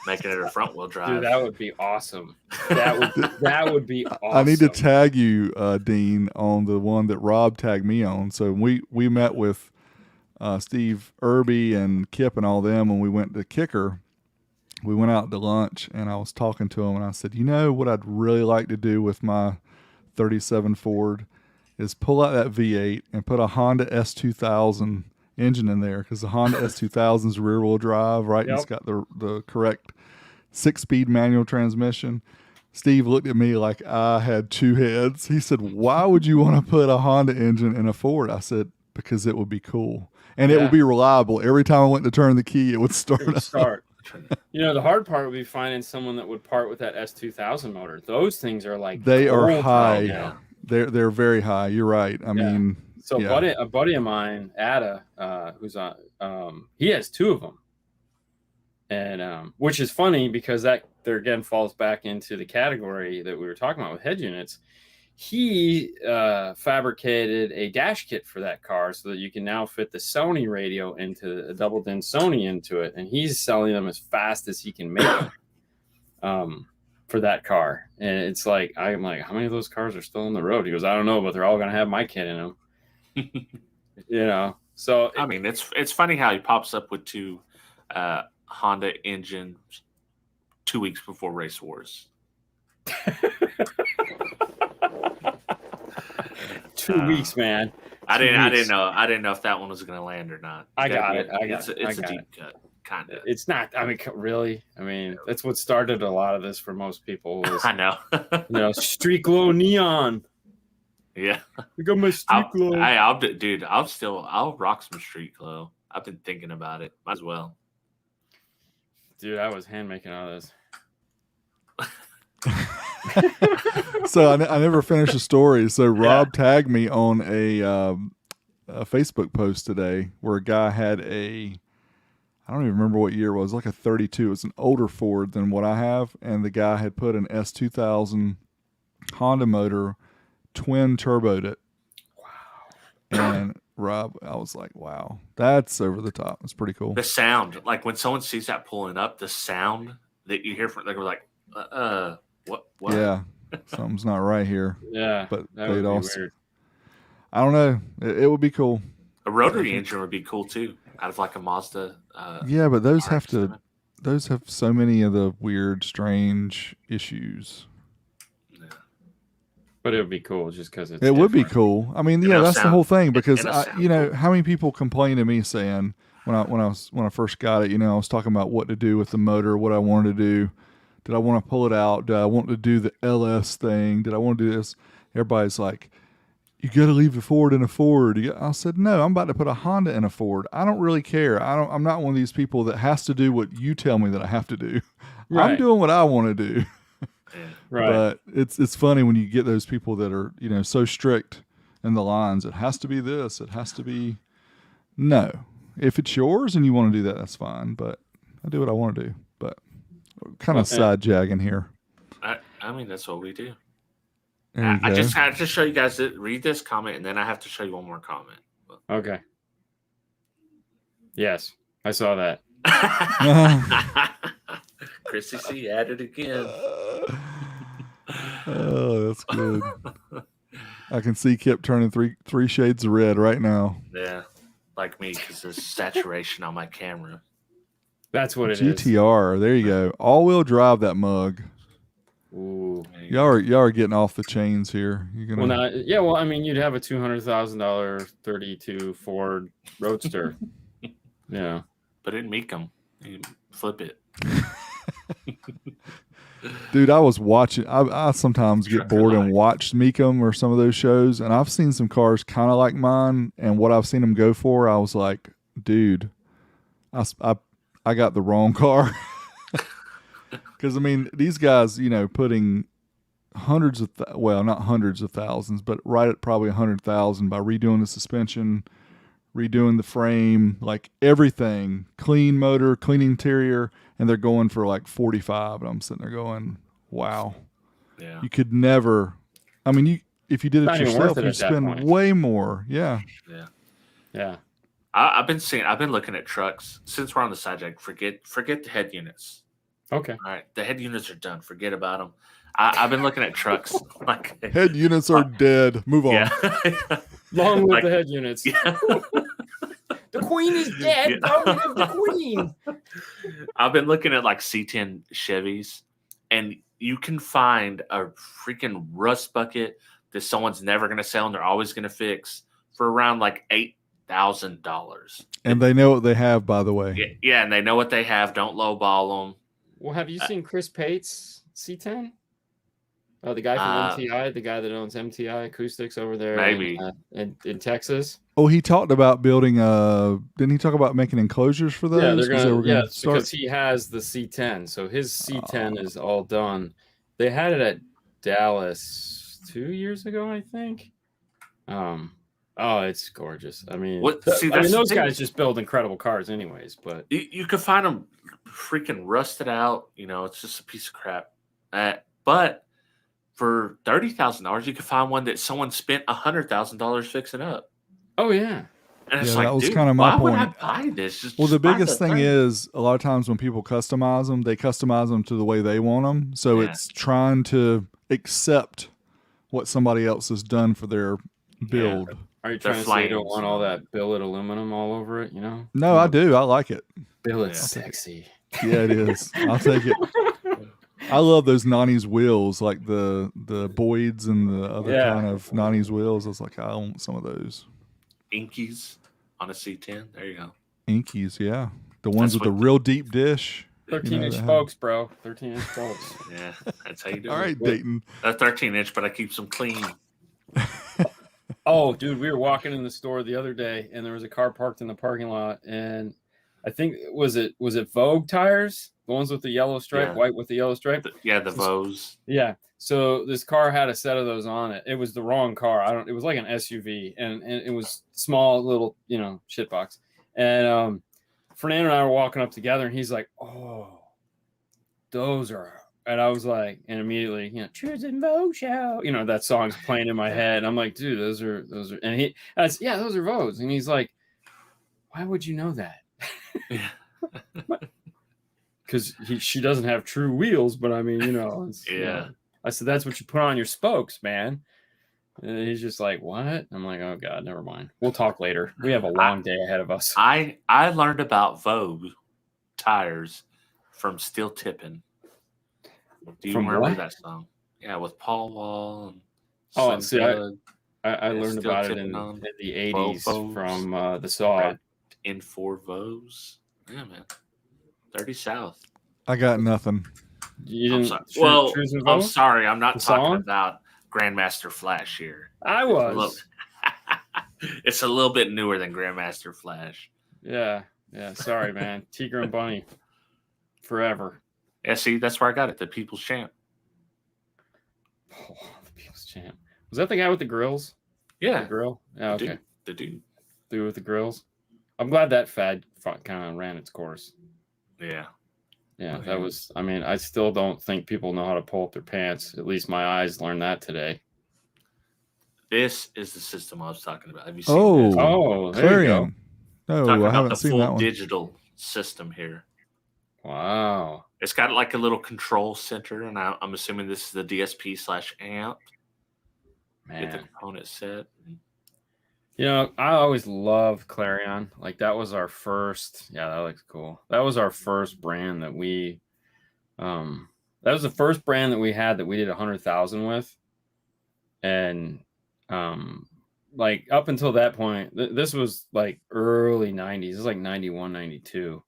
making it a front wheel drive. Dude, that would be awesome. That would be awesome. I need to tag you, Dean, on the one that Rob tagged me on. So we met with Steve Irby and Kip and all them when we went to Kicker. We went out to lunch, and I was talking to him, and I said, you know what I'd really like to do with my 37 Ford is pull out that V8 and put a Honda S2000 engine in there, because the Honda S2000 is rear-wheel drive, right? Yep. It's got the correct 6-speed manual transmission. Steve looked at me like I had two heads. He said, why would you want to put a Honda engine in a Ford? I said, because it would be cool. And it would be reliable. Every time I went to turn the key, it would start. You know, the hard part would be finding someone that would part with that S2000 motor. Those things are like they are high. Yeah. They're very high. You're right. I mean, so a buddy of mine, Ada, who's on, he has two of them, and which is funny because that there again falls back into the category that we were talking about with head units. He fabricated a dash kit for that car so that you can now fit the Sony radio into a double DIN Sony into it, and he's selling them as fast as he can make them for that car. And it's like, I'm like, how many of those cars are still on the road? He goes, I don't know, but they're all going to have my kit in them. You know, so I mean, it's funny how he pops up with two Honda engines 2 weeks before Race Wars. 2 weeks, man. I didn't know if that one was going to land or not. I got it. It's a deep cut, kind of. It's not. I mean, really. I mean, that's what started a lot of this for most people. Was, I know. You know, street glow neon. Yeah. I got my street glow. I'll rock some street glow. I've been thinking about it. Might as well. Dude, I was hand making all this. So I never finished the story. So Rob tagged me on a Facebook post today where a guy had I don't even remember what year it was, like a 32. It was an older Ford than what I have, and the guy had put an S2000 Honda motor, twin turboed it. Wow. And Rob, I was like, wow, that's over the top. It's pretty cool. The sound, like when someone sees that pulling up, the sound that you hear from, they're like, what? Yeah, something's not right here. Yeah, but that would be weird. I don't know. It would be cool. A rotary engine would be cool too, out of like a Mazda. Yeah, but those have so many of the weird, strange issues. Yeah. But it would be cool just because it's. It would be cool. I mean, yeah, that's the whole thing. Because cool. how many people complain to me saying when I first got it, I was talking about what to do with the motor, what I wanted to do. Did I want to pull it out? Did I want to do the LS thing? Did I want to do this? Everybody's like, you got to leave the Ford in a Ford. I said, no, I'm about to put a Honda in a Ford. I don't really care. I'm not one of these people that has to do what you tell me that I have to do. Right. I'm doing what I want to do. Right. But it's funny when you get those people that are, so strict in the lines. It has to be this. It has to be. No. If it's yours and you want to do that, that's fine. But I do what I want to do. But kind of side jagging here. I mean, that's what we do. I just had to show you guys read this comment, and then I have to show you one more comment. Okay. Yes, I saw that. Chrissy C added again. Oh, that's good. I can see Kip turning three shades of red right now. Yeah, like me, because there's saturation on my camera. That's what it is. GTR. There you go. All-wheel drive that mug. Ooh. Y'all are getting off the chains here. Well, I mean, you'd have a $200,000 32 Ford Roadster. Yeah. But it make them. You flip it. Dude, I was watching. I sometimes get bored and watch Meekum or some of those shows, and I've seen some cars kind of like mine, and what I've seen them go for, I was like, dude, I got the wrong car. Because, I mean, these guys, putting hundreds of, not hundreds of thousands, but right at probably 100,000 by redoing the suspension, redoing the frame, like everything, clean motor, clean interior, and they're going for like 45. And I'm sitting there going, wow. Yeah. You could never, I mean, if you did it yourself, you'd spend way more. Yeah. Yeah. Yeah. I've been looking at trucks since we're on the subject. Forget the head units. Okay. All right. The head units are done. Forget about them. I've been looking at trucks. Like head units are dead. Move on. Yeah. Long live the head units. Yeah. The queen is dead. Long live the queen. I've been looking at like C10 Chevys, and you can find a freaking rust bucket that someone's never going to sell and they're always going to fix for around like $8,000. And they know what they have, by the way. Yeah, and they know what they have. Don't lowball them. Well, have you seen Chris Pate's C10? Oh, the guy from MTI, the guy that owns MTI Acoustics over there in Texas. Oh, he talked about building didn't he talk about making enclosures for those? Yeah, because he has the C10. So his C10 is all done. They had it at Dallas 2 years ago, I think. Oh, it's gorgeous. I mean, those guys just build incredible cars anyways, but you could find them freaking rusted out. It's just a piece of crap. But for $30,000, you could find one that someone spent $100,000 fixing up. Oh yeah. And it's like, that was kind of my point. Why would I buy this? The biggest thing is a lot of times when people customize them, they customize them to the way they want them. So it's trying to accept what somebody else has done for their build. Yeah. Are you trying to say you don't want all that billet aluminum all over it, No, I do. I like it. Billet's sexy. Yeah, it is. I'll take it. I love those 90s wheels, like the Boyds and the other kind of 90s wheels. I was like, I want some of those. Inkies on a C10. There you go. Inkies, yeah. The ones with the real deep dish. 13-inch spokes, bro. 13-inch spokes. Yeah, that's how you do it. All right, Dayton. A 13-inch, but I keep them clean. Oh, dude, we were walking in the store the other day, and there was a car parked in the parking lot, and I think was it Vogue tires, the ones with the yellow stripe, Yeah. white with the yellow stripe. The Vos. Yeah. So this car had a set of those on it. It was the wrong car. It was like an SUV, and it was small, little, shitbox. And Fernando and I were walking up together, and he's like, "Oh, those are." And I was like, and immediately, Choosing Vogue Show, that song's playing in my head. And I'm like, dude, those are. And I said, yeah, those are Vogues. And he's like, why would you know that? Yeah. Because she doesn't have true wheels, but I mean, Yeah. I said, that's what you put on your spokes, man. And he's just like, what? I'm like, oh God, never mind. We'll talk later. We have a long day ahead of us. I learned about Vogue tires from Steel Tippin'. Do you remember what? that song? Yeah, with Paul Wall. And oh, see, Doug, I learned Steel about it Tippin' in the 80s Vogues, from the Saw. In 4 Vogues. Yeah, man. 30 South. I got nothing. You I'm didn't. sorry. Choosing I'm Vogue? sorry. I'm not The talking song? about Grandmaster Flash here. I was. It's a little bit newer than Grandmaster Flash. Yeah. Sorry, man. Tigger and Bunny. Forever. Yeah, see, that's where I got it. The People's Champ. Oh, the People's Champ. Was that the guy with the grills? Yeah. The grill? Yeah, okay. The dude. Dude with the grills. I'm glad that fad kind of ran its course. Yeah. Yeah, Oh, that was, I still don't think people know how to pull up their pants. At least my eyes learned that today. This is the system I was talking about. Have you seen this? Oh, there Clarion. you No, Talking I about haven't the seen full that one. digital system here. go. Wow. It's got like a little control center, and I'm assuming this is the DSP/amp. Get the Man. component set. I always loved Clarion. Like that was our first. Yeah, that looks cool. That was our first brand that we. That was the first brand that we had that we did 100,000 with, and like up until that point, this was like early 90s. It was like 91, 92,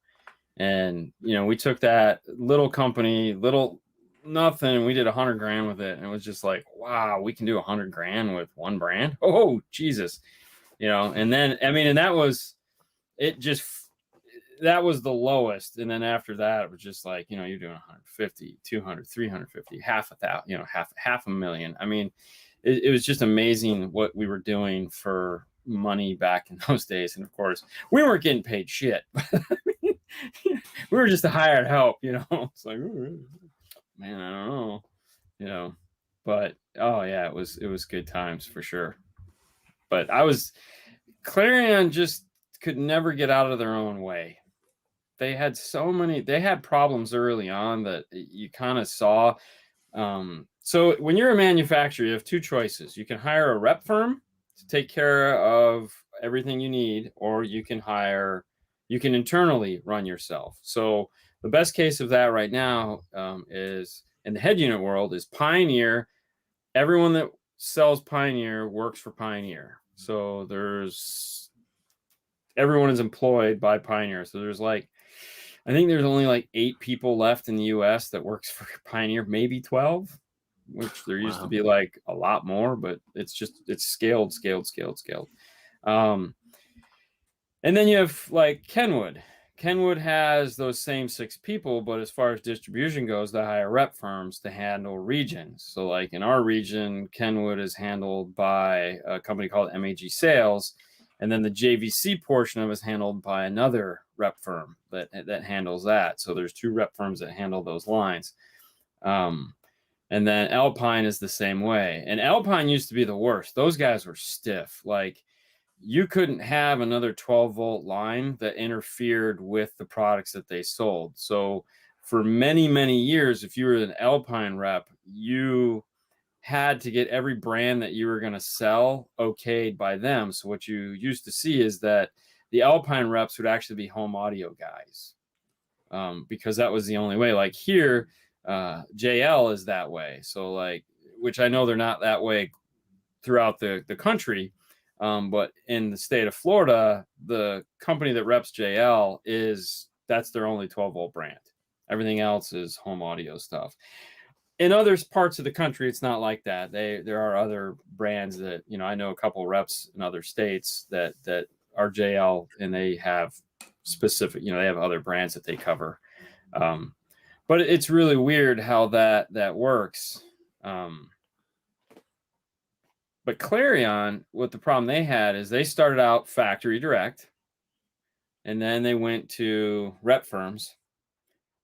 and we took that little company, little nothing, and we did 100 grand with it, and it was just like, wow, we can do 100 grand with one brand. Oh Jesus. And then, and that was, that was the lowest. And then after that, it was just like, you're doing 150, 200, 350, half a million. I mean, it was just amazing what we were doing for money back in those days. And of course, we weren't getting paid shit. We were just a hired help, It's like, man, I don't know, but oh yeah, it was good times for sure. But Clarion just could never get out of their own way. They had problems early on that you kind of saw. So when you're a manufacturer, you have two choices. You can hire a rep firm to take care of everything you need, or you can internally run yourself. So the best case of that right now is in the head unit world is Pioneer. Everyone that sells Pioneer works for Pioneer. So everyone is employed by Pioneer. So I think there's only like 8 people left in the US that works for Pioneer, maybe 12, which there used to be like a lot more, but it's scaled. And then you have like Kenwood. Kenwood has those same 6 people, but as far as distribution goes, they hire rep firms to handle regions. So like in our region, Kenwood is handled by a company called MAG Sales. And then the JVC portion of it is handled by another rep firm that handles that. So there's 2 rep firms that handle those lines. And then Alpine is the same way. And Alpine used to be the worst. Those guys were stiff. Like you couldn't have another 12-volt line that interfered with the products that they sold. So for many, many years, if you were an Alpine rep, you had to get every brand that you were going to sell okayed by them. So what you used to see is that the Alpine reps would actually be home audio guys, because that was the only way. Like here, JL is that way. So like, which I know they're not that way throughout the country. But in the state of Florida, the company that reps JL that's their only 12-volt brand. Everything else is home audio stuff. In other parts of the country, it's not like that. There are other brands that, I know a couple reps in other states that are JL, and they have specific, they have other brands that they cover. But it's really weird how that works. But Clarion, what the problem they had is they started out factory direct, and then they went to rep firms,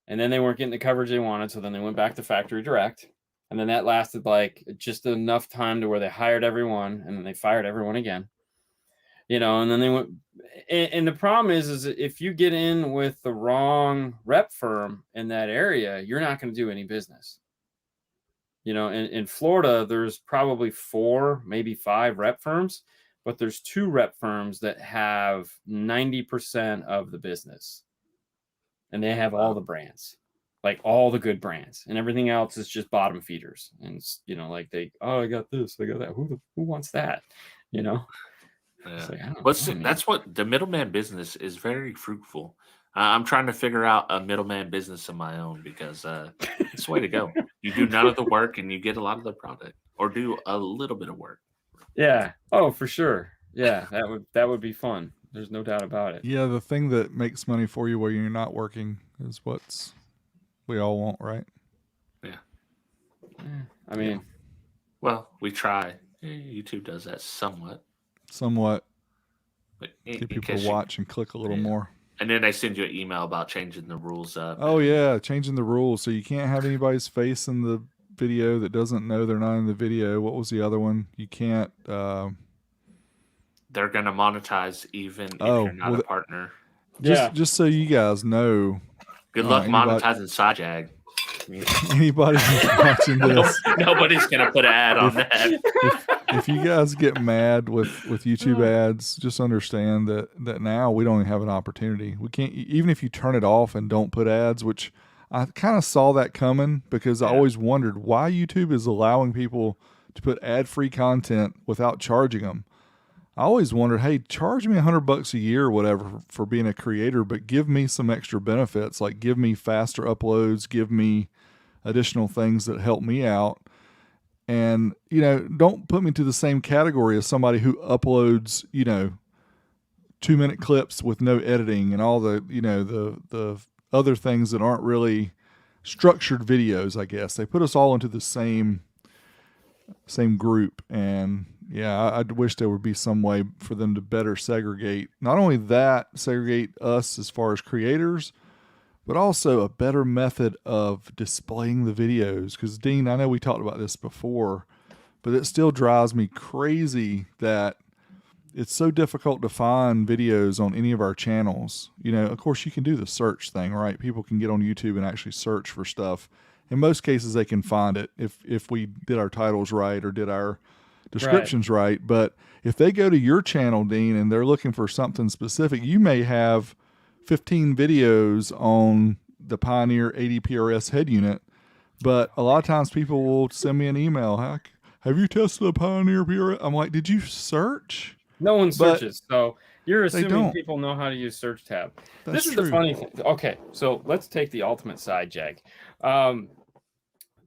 and then they weren't getting the coverage they wanted, so then they went back to factory direct, and then that lasted like just enough time to where they hired everyone, and then they fired everyone again. And then they went, and the problem is if you get in with the wrong rep firm in that area, you're not going to do any business. In Florida, there's probably 4, maybe 5 rep firms, but there's 2 rep firms that have 90% of the business, and they have all the brands, like all the good brands, and everything else is just bottom feeders. And like I got this, I got that. Who wants that? Yeah. That's what the middleman business is, very fruitful. I'm trying to figure out a middleman business of my own because it's the way to go. You do none of the work and you get a lot of the product, or do a little bit of work. Yeah. Oh, for sure. Yeah, that would be fun. There's no doubt about it. Yeah, the thing that makes money for you while you're not working is what's we all want, right? Yeah. I mean, well, we try. YouTube does that somewhat. But get people to watch and click a little more. And then they send you an email about changing the rules up. Oh yeah, changing the rules. So you can't have anybody's face in the video that doesn't know they're not in the video. What was the other one? You can't. They're gonna monetize even if you're not a partner. Just so you guys know. Good luck monetizing SideJag. Anybody who's watching this, nobody's gonna put an ad on that. If you guys get mad with YouTube ads, just understand that now we don't even have an opportunity. We can't, even if you turn it off and don't put ads, which I kind of saw that coming because I always wondered why YouTube is allowing people to put ad-free content without charging them. I always wondered, hey, charge me $100 a year or whatever for being a creator, but give me some extra benefits, like give me faster uploads, give me additional things that help me out. And, don't put me to the same category as somebody who uploads, 2-minute clips with no editing and all the, the other things that aren't really structured videos, I guess. They put us all into the same group. And yeah, I wish there would be some way for them to better segregate. Not only that, segregate us as far as creators, but also a better method of displaying the videos. Because, Dean, I know we talked about this before, but it still drives me crazy that it's so difficult to find videos on any of our channels. Of course, you can do the search thing, right? People can get on YouTube and actually search for stuff. In most cases, they can find it if we did our titles right or did our descriptions right. But if they go to your channel, Dean, and they're looking for something specific, you may have 15 videos on the Pioneer 80 PRS head unit, but a lot of times people will send me an email. Have you tested the Pioneer PRS? I'm like, did you search? No one searches, so you're assuming people know how to use search tab. This is the funny thing. Okay, so let's take the ultimate SideJag.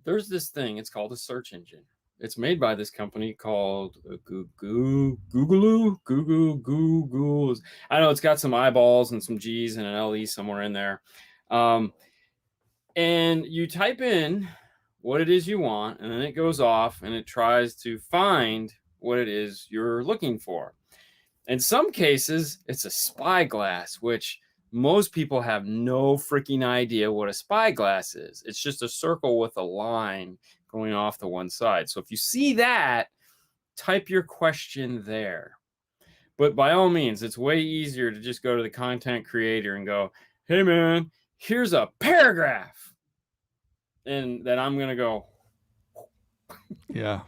There's this thing. It's called a search engine. It's made by this company called Google. I know it's got some eyeballs and some G's and an LE somewhere in there. And you type in what it is you want, and then it goes off and it tries to find what it is you're looking for. In some cases, it's a spyglass, which most people have no freaking idea what a spyglass is. It's just a circle with a line going off the one side. So if you see that, type your question there. But by all means, it's way easier to just go to the content creator and go, hey man, here's a paragraph. And then I'm going to go. Yeah.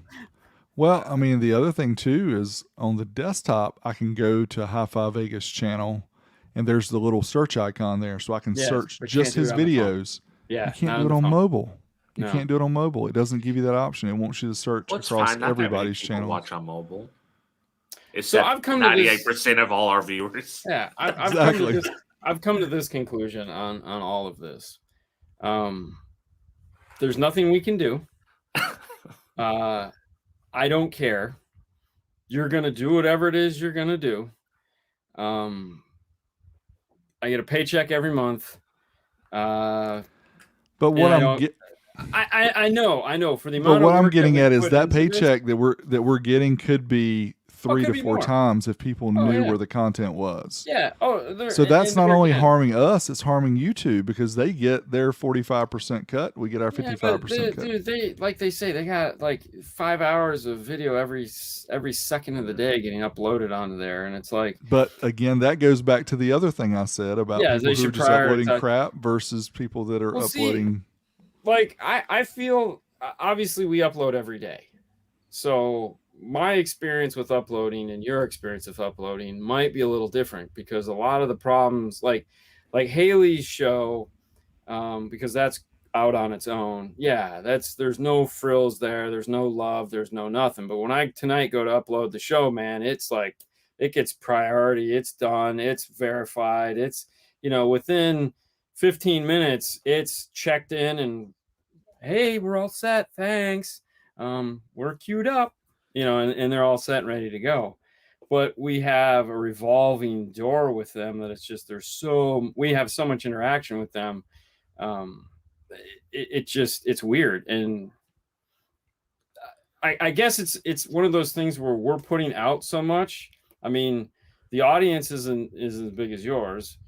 Well, I mean, the other thing too is on the desktop, I can go to Hi-Fi Vegas channel and there's the little search icon there. So I can search just his videos. Yeah. You can't do it on mobile. You can't do it on mobile. It doesn't give you that option. It wants you to search across everybody's channel. Watch on mobile. So I've come to 98% of all our viewers. Yeah, I've come to this conclusion on all of this. There's nothing we can do. I don't care. You're gonna do whatever it is you're gonna do. I get a paycheck every month. But But what And I'm get, I know for the but amount what of I'm work that getting we at is put that into this, paycheck that we're getting could be oh, it 3 could to be 4 more. times if people Oh, knew yeah. where the content was. Yeah. Oh, So that's and not there only again, harming us, it's harming YouTube because they get their 45% cut, we get our yeah, 55% cut. dude, they like they say they got like 5 hours of video every second of the day getting uploaded onto there, and it's like, But again, that goes back to the other thing I said about yeah, people they who are should just uploading prioritize. crap versus people that are Well, see, uploading. like I feel obviously we upload every day, so my experience with uploading and your experience with uploading might be a little different because a lot of the problems, like Haley's show, because that's out on its own. Yeah, there's no frills there, there's no love, there's no nothing. But when I tonight go to upload the show, man, it's like it gets priority, it's done, it's verified, it's within 15 minutes, it's checked in and hey, we're all set, thanks. We're queued up, and they're all set and ready to go. But we have a revolving door with them that it's just we have so much interaction with them. um it's weird, and I guess it's one of those things where we're putting out so much. I mean, the audience isn't as big as yours,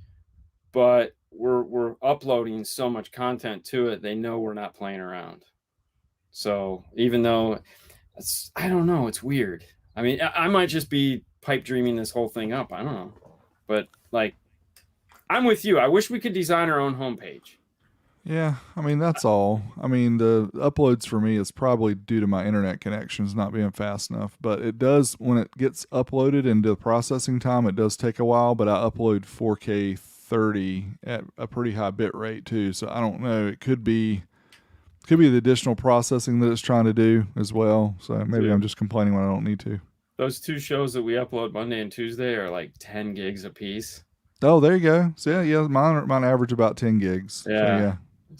but we're uploading so much content to it, they know we're not playing around. So even though I don't know, it's weird. I mean, I might just be pipe dreaming this whole thing up, I don't know, but like, I'm with you. I wish we could design our own homepage. Yeah, I mean that's all. I mean the uploads for me is probably due to my internet connections not being fast enough, but it does when it gets uploaded into the processing time, it does take a while, but I upload 4K 30 at a pretty high bit rate too. So I don't know, it could be the additional processing that it's trying to do as well. So maybe I'm just complaining when I don't need to. Those two shows that we upload Monday and Tuesday are like 10 gigs a piece. Oh, there you go. So yeah, mine average about 10 gigs. Yeah. So yeah.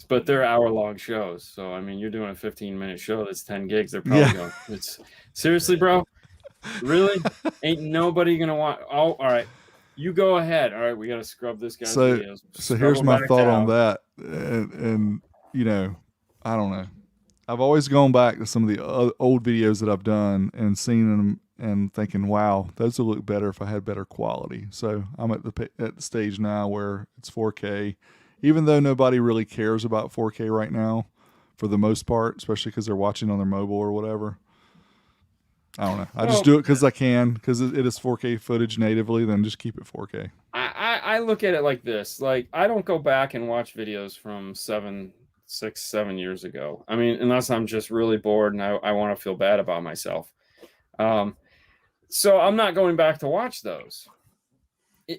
But they're hour-long shows. So I mean, you're doing a 15-minute show that's 10 gigs. They're probably going, it's seriously, bro? Really? Ain't nobody gonna want. Oh, all right. You go ahead. All right, we gotta scrub this guy's videos. So Scrub here's them my back thought on down. that, and I don't know. I've always gone back to some of the old videos that I've done and seen them and thinking, wow, those would look better if I had better quality. So I'm at the stage now where it's 4K, even though nobody really cares about 4K right now, for the most part, especially because they're watching on their mobile or whatever. I don't know. I just do it because I can, because it is 4K footage natively. Then just keep it 4K. I look at it like this. Like, I don't go back and watch videos from 6, 7 years ago. I mean, unless I'm just really bored and I want to feel bad about myself. So I'm not going back to watch those.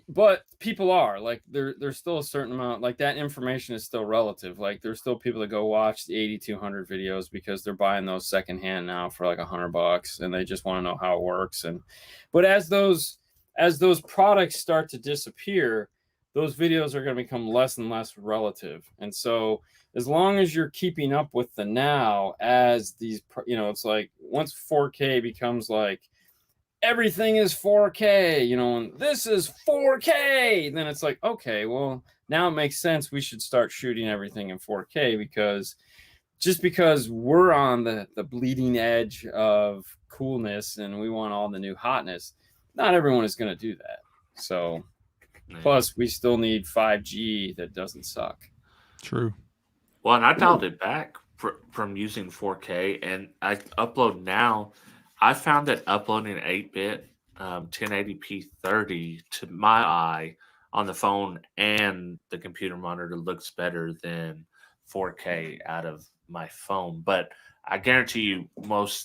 But people are like, there's still a certain amount, like that information is still relative. Like there's still people that go watch the 8200 videos because they're buying those secondhand now for like $100 and they just want to know how it works. But as those products start to disappear, those videos are going to become less and less relative. And so as long as you're keeping up with the now, as these, it's like once 4K becomes like everything is 4K, and this is 4K, then it's like, okay, well, now it makes sense. We should start shooting everything in 4K because we're on the bleeding edge of coolness and we want all the new hotness, not everyone is going to do that. So plus we still need 5G that doesn't suck. True. Well, and I dialed it back from using 4K, and I upload now. I found that uploading 8-bit 1080p 30 to my eye on the phone and the computer monitor looks better than 4K out of my phone. But I guarantee you,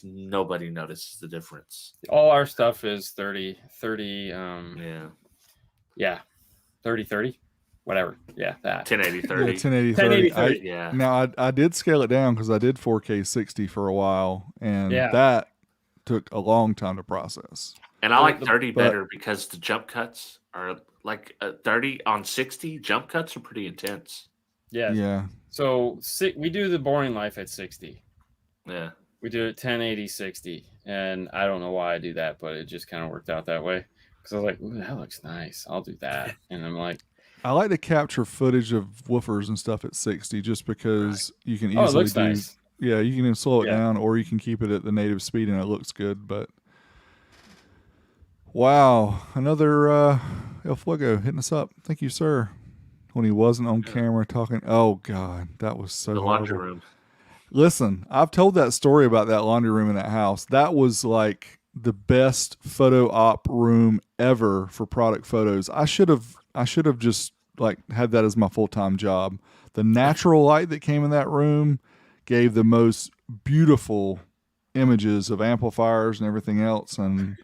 nobody notices the difference. All our stuff is 30. Yeah, 30. Whatever. Yeah, that 1080 30. Yeah, 1080 30. Yeah. Now I did scale it down because I did 4K 60 for a while, and that took a long time to process. And I like 30 better because the jump cuts are like 30 on 60. Jump cuts are pretty intense. Yeah. So we do the boring life at 60. Yeah. We do it 1080 60, and I don't know why I do that, but it just kind of worked out that way because I was like, ooh, that looks nice. I'll do that, and I'm like, I like to capture footage of woofers and stuff at 60 just because you can Oh, it easily looks do. nice. Yeah, you can slow it Yeah. down, or you can keep it at the native speed and it looks good. But wow, another El Fuego hitting us up. Thank you, sir. When he wasn't on camera talking. Oh God, that was so The laundry horrible. room. Listen, I've told that story about that laundry room in that house. That was like the best photo op room ever for product photos. I should have just like had that as my full-time job. The natural light that came in that room gave the most beautiful images of amplifiers and everything else, and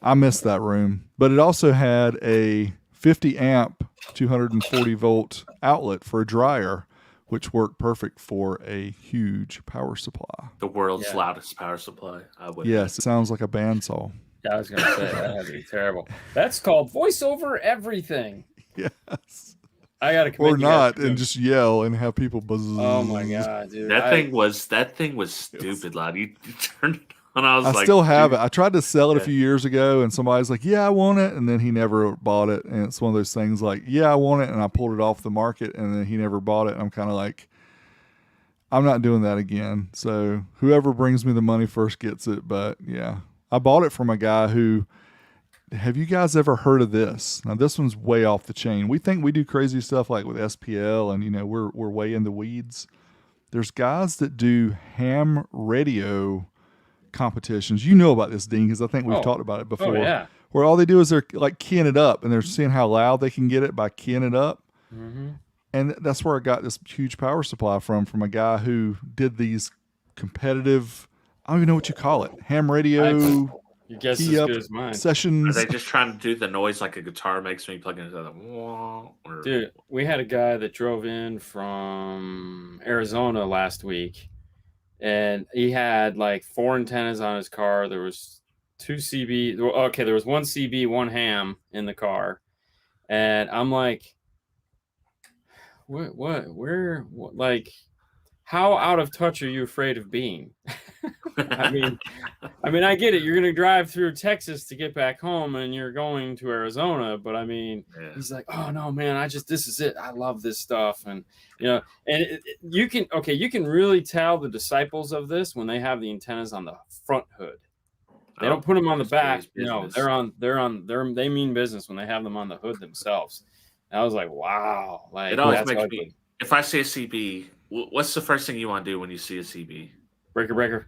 I missed that room. But it also had a 50 amp 240 volt outlet for a dryer, which worked perfect for a huge power supply. The world's Yeah. loudest power supply. I would. Yes, it sounds like a bandsaw. Yeah, I was gonna say that had to be terrible. That's called voice over everything. Yes. I gotta commit Or you guys not, to and doing- just yell and have people buzz. Oh my god, dude! That thing was stupid loud. You turned it on. I was I like, still have dude. it. I tried to sell it a Yeah. few years ago, and somebody's like, "Yeah, I want it," and then he never bought it. And it's one of those things like, "Yeah, I want it," and I pulled it off the market, and then he never bought it. And I'm kind of like, I'm not doing that again. So whoever brings me the money first gets it. But yeah, I bought it from a guy who. Have you guys ever heard of this? Now this one's way off the chain. We think we do crazy stuff like with SPL, and we're way in the weeds. There's guys that do ham radio competitions. You know about this, Dean, because I think we've talked about it before. Oh yeah. Where all they do is they're like keying it up, and they're seeing how loud they can get it by keying it up. Mm-hmm. And that's where I got this huge power supply from a guy who did these competitive. I don't even know what you call it. Ham radio. Your guess Key is up good as mine. Are sessions. they just trying to do the noise like a guitar makes when you plug into the wah? Or Dude, we had a guy that drove in from Arizona last week, and he had like 4 antennas on his car. There was 2 CB. Okay, there was 1 CB, 1 ham in the car, and I'm like, where, like, how out of touch are you afraid of being? I mean, I get it. You're going to drive through Texas to get back home and you're going to Arizona. But I mean, he's like, oh no, man, this is it. I love this stuff. And, you can really tell the disciples of this when they have the antennas on the front hood. They don't put them on the back. No, they mean business when they have them on the hood themselves. And I was like, wow. Like, it always makes me, if I see a CB, what's the first thing you want to do when you see a CB? Breaker.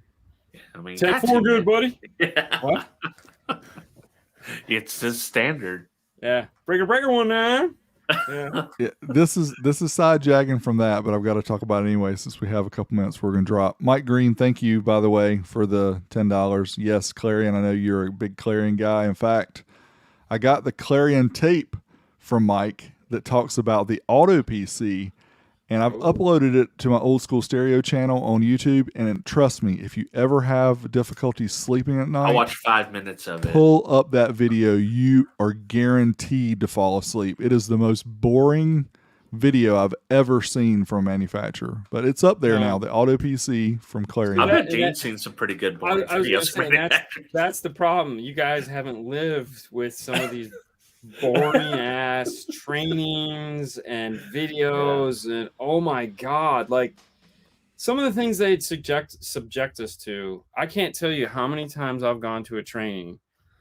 Yeah, I mean, Take 4 good, buddy. Yeah. What? It's the standard. Yeah. Breaker 19. Yeah. Yeah, this is side jagging from that, but I've got to talk about it anyway since we have a couple minutes we're going to drop. Mike Green, thank you, by the way, for the $10. Yes, Clarion, I know you're a big Clarion guy. In fact, I got the Clarion tape from Mike that talks about the Auto PC, and I've uploaded it to my old school stereo channel on YouTube. And trust me, if you ever have difficulty sleeping at night, I'll watch 5 minutes of it. Pull up that video. You are guaranteed to fall asleep. It is the most boring video I've ever seen from a manufacturer, but it's up there now. The Auto PC from Clarion. I bet Dean's seen some pretty good boring I was videos. gonna say, that's the problem. You guys haven't lived with some of these boring ass trainings and videos, and oh my god, like some of the things they'd subject us to. I can't tell you how many times I've gone to a training,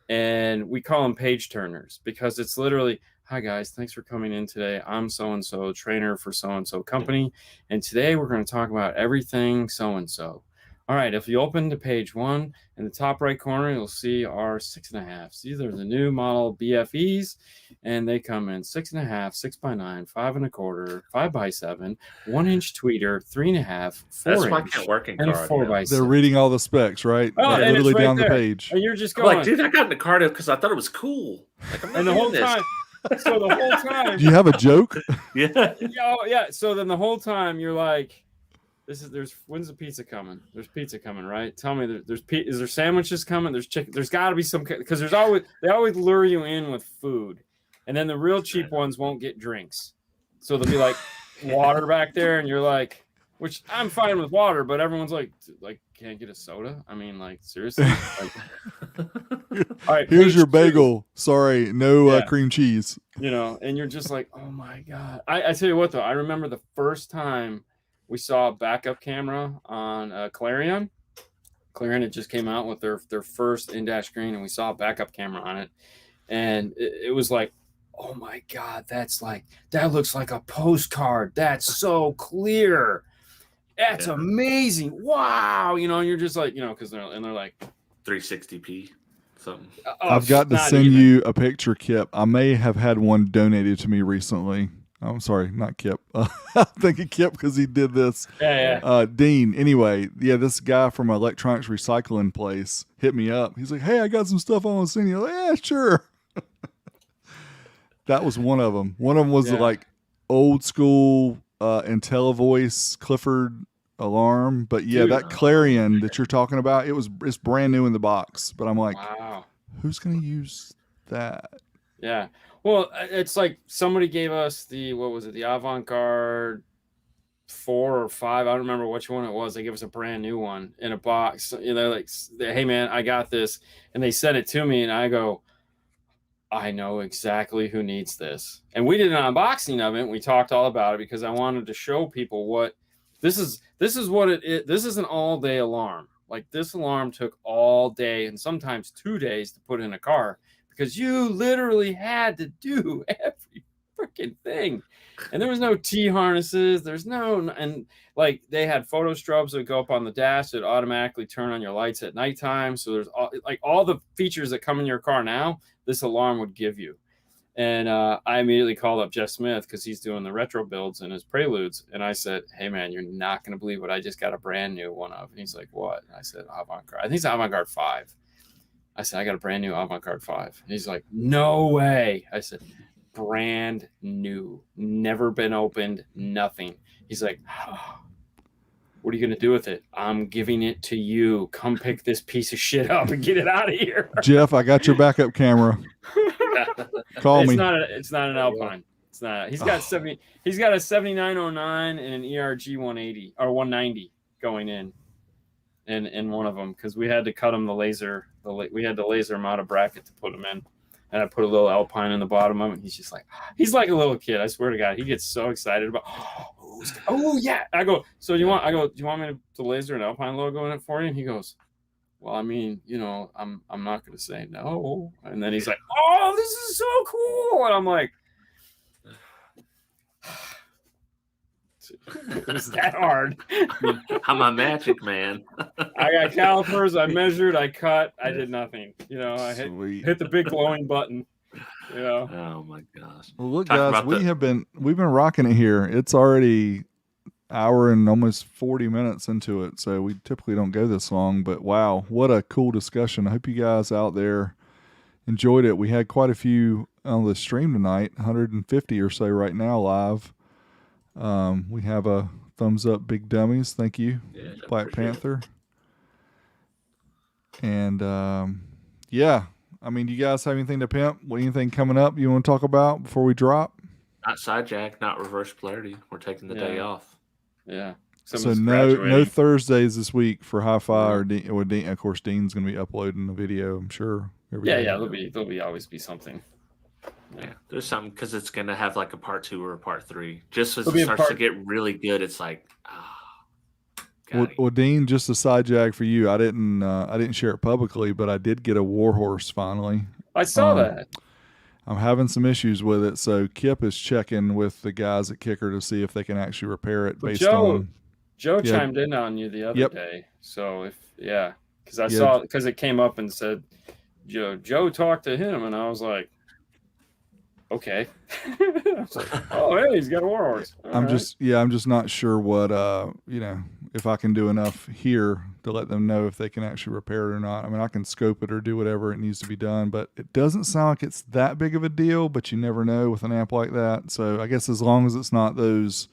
and we call them page turners because it's literally, hi guys, thanks for coming in today. I'm so and so, trainer for so and so company, and today we're going to talk about everything so and so. All right, if you open to page 1 in the top right corner, you'll see our 6.5. These are the new model BFEs, and they come in 6.5, 6x9, 5.25, 5x7, 1-inch tweeter, 3.5, 4-inch. That's why I can't work in and cardio. 4x6. They're reading all the specs, right? Oh, Like and literally it's right down there. the page. And you're just I'm going, like, dude, I got into cardio because I thought it was cool. Like, I'm not and the doing whole this. time. So the whole time. Do you have a joke? Yeah. Oh yeah. So then the whole time you're like, when's the pizza coming? There's pizza coming, right? Tell me, is there sandwiches coming? There's chicken. There's got to be some, because they always lure you in with food, and then the real cheap ones won't get drinks, so there'll be like water back there, and you're like, which I'm fine with water, but everyone's like, can't get a soda? I mean, like, seriously? Like, all right, Here's your page 2. bagel. Sorry, no Yeah. cream cheese. You know, and you're just like, oh my God. I tell you what, though, I remember the first time we saw a backup camera on Clarion. Clarion had just came out with their first in-dash screen, and we saw a backup camera on it. And it was like, oh my God, that looks like a postcard. That's so clear. That's amazing. Wow. You know, and you're just like, you know, because they're like 360p something. I've got to send you a picture, Kip. I may have had one donated to me recently. I'm sorry, not Kip. I'm thinking Kip because he did this. Yeah. Dean. Anyway, yeah, this guy from an electronics recycling place hit me up. He's like, hey, I got some stuff I want to send you. I'm like, yeah, sure. That was one of them. One of them was the, like, old school IntelliVoice Clifford alarm. But yeah, Dude, that Clarion that you're talking about, it's brand new in the box. But I'm like, wow, who's going to use that? Yeah. Well, it's like somebody gave us the Avant-Garde 4 or 5. I don't remember which one it was. They gave us a brand new one in a box. You know, like, hey man, I got this. And they sent it to me and I go, I know exactly who needs this. And we did an unboxing of it. And we talked all about it because I wanted to show people what this is. This is what it is. This is an all-day alarm. Like, this alarm took all day and sometimes 2 days to put in a car because you literally had to do every freaking thing. And there was no T-harnesses. And like, they had photo strobes that would go up on the dash that automatically turn on your lights at nighttime. So there's all the features that come in your car now, this alarm would give you. And I immediately called up Jeff Smith because he's doing the retro builds and his Preludes. And I said, hey, man, you're not going to believe what I just got a brand new one of. And he's like, what? And I said, Avant-Garde. I think it's Avant-Garde 5. I said, I got a brand new Avant-Garde 5. And he's like, no way. I said, brand new, never been opened, nothing. He's like, oh, what are you going to do with it? I'm giving it to you. Come pick this piece of shit up and get it out of here. Jeff, I got your backup camera. Call me. It's not an Alpine. It's not. He's got 70. He's got a 7909 and an ERG 180 or 190 going in one of them because we had to cut him the laser. We had to laser him out of bracket to put him in, and I put a little Alpine in the bottom of it. And he's like a little kid. I swear to God, he gets so excited about. Oh yeah! I go. So do you want me to laser an Alpine logo in it for you? And he goes, well, I mean, you know, I'm not going to say no. And then he's like, oh, this is so cool. And I'm like, it's that hard. I'm a magic man. I got calipers. I measured. I cut. I did nothing. You know, I hit the big glowing button. You know. Oh my gosh. Well, look, guys, we've been rocking it here. It's already hour and almost 40 minutes into it, so we typically don't go this long, but wow, what a cool discussion. I hope you guys out there enjoyed it. We had quite a few on the stream tonight, 150 or so right now live. We have a thumbs up, Big Dummies, thank you, Black Panther. And yeah, I mean, do you guys have anything to pimp? Anything coming up you want to talk about before we drop? Not side jack, not reverse polarity. We're taking the day off. Yeah. So no Thursdays this week for Hi-Fi or Dean. Of course, Dean's going to be uploading the video, I'm sure. There'll always be something. Yeah, there's something because it's going to have like a part 2 or a part 3. Just as it starts to get really good, it's like, well, Dean, just a side jag for you. I didn't share it publicly, but I did get a Warhorse finally. I saw that. I'm having some issues with it, so Kip is checking with the guys at Kicker to see if they can actually repair it. Joe chimed in on you the other day. So because it came up and said Joe talked to him, and I was like, okay. I was like, oh hey, he's got a Warhorse. I'm just not sure what if I can do enough here to let them know if they can actually repair it or not. I mean, I can scope it or do whatever it needs to be done, but it doesn't sound like it's that big of a deal, but you never know with an amp like that. So I guess as long as it's not those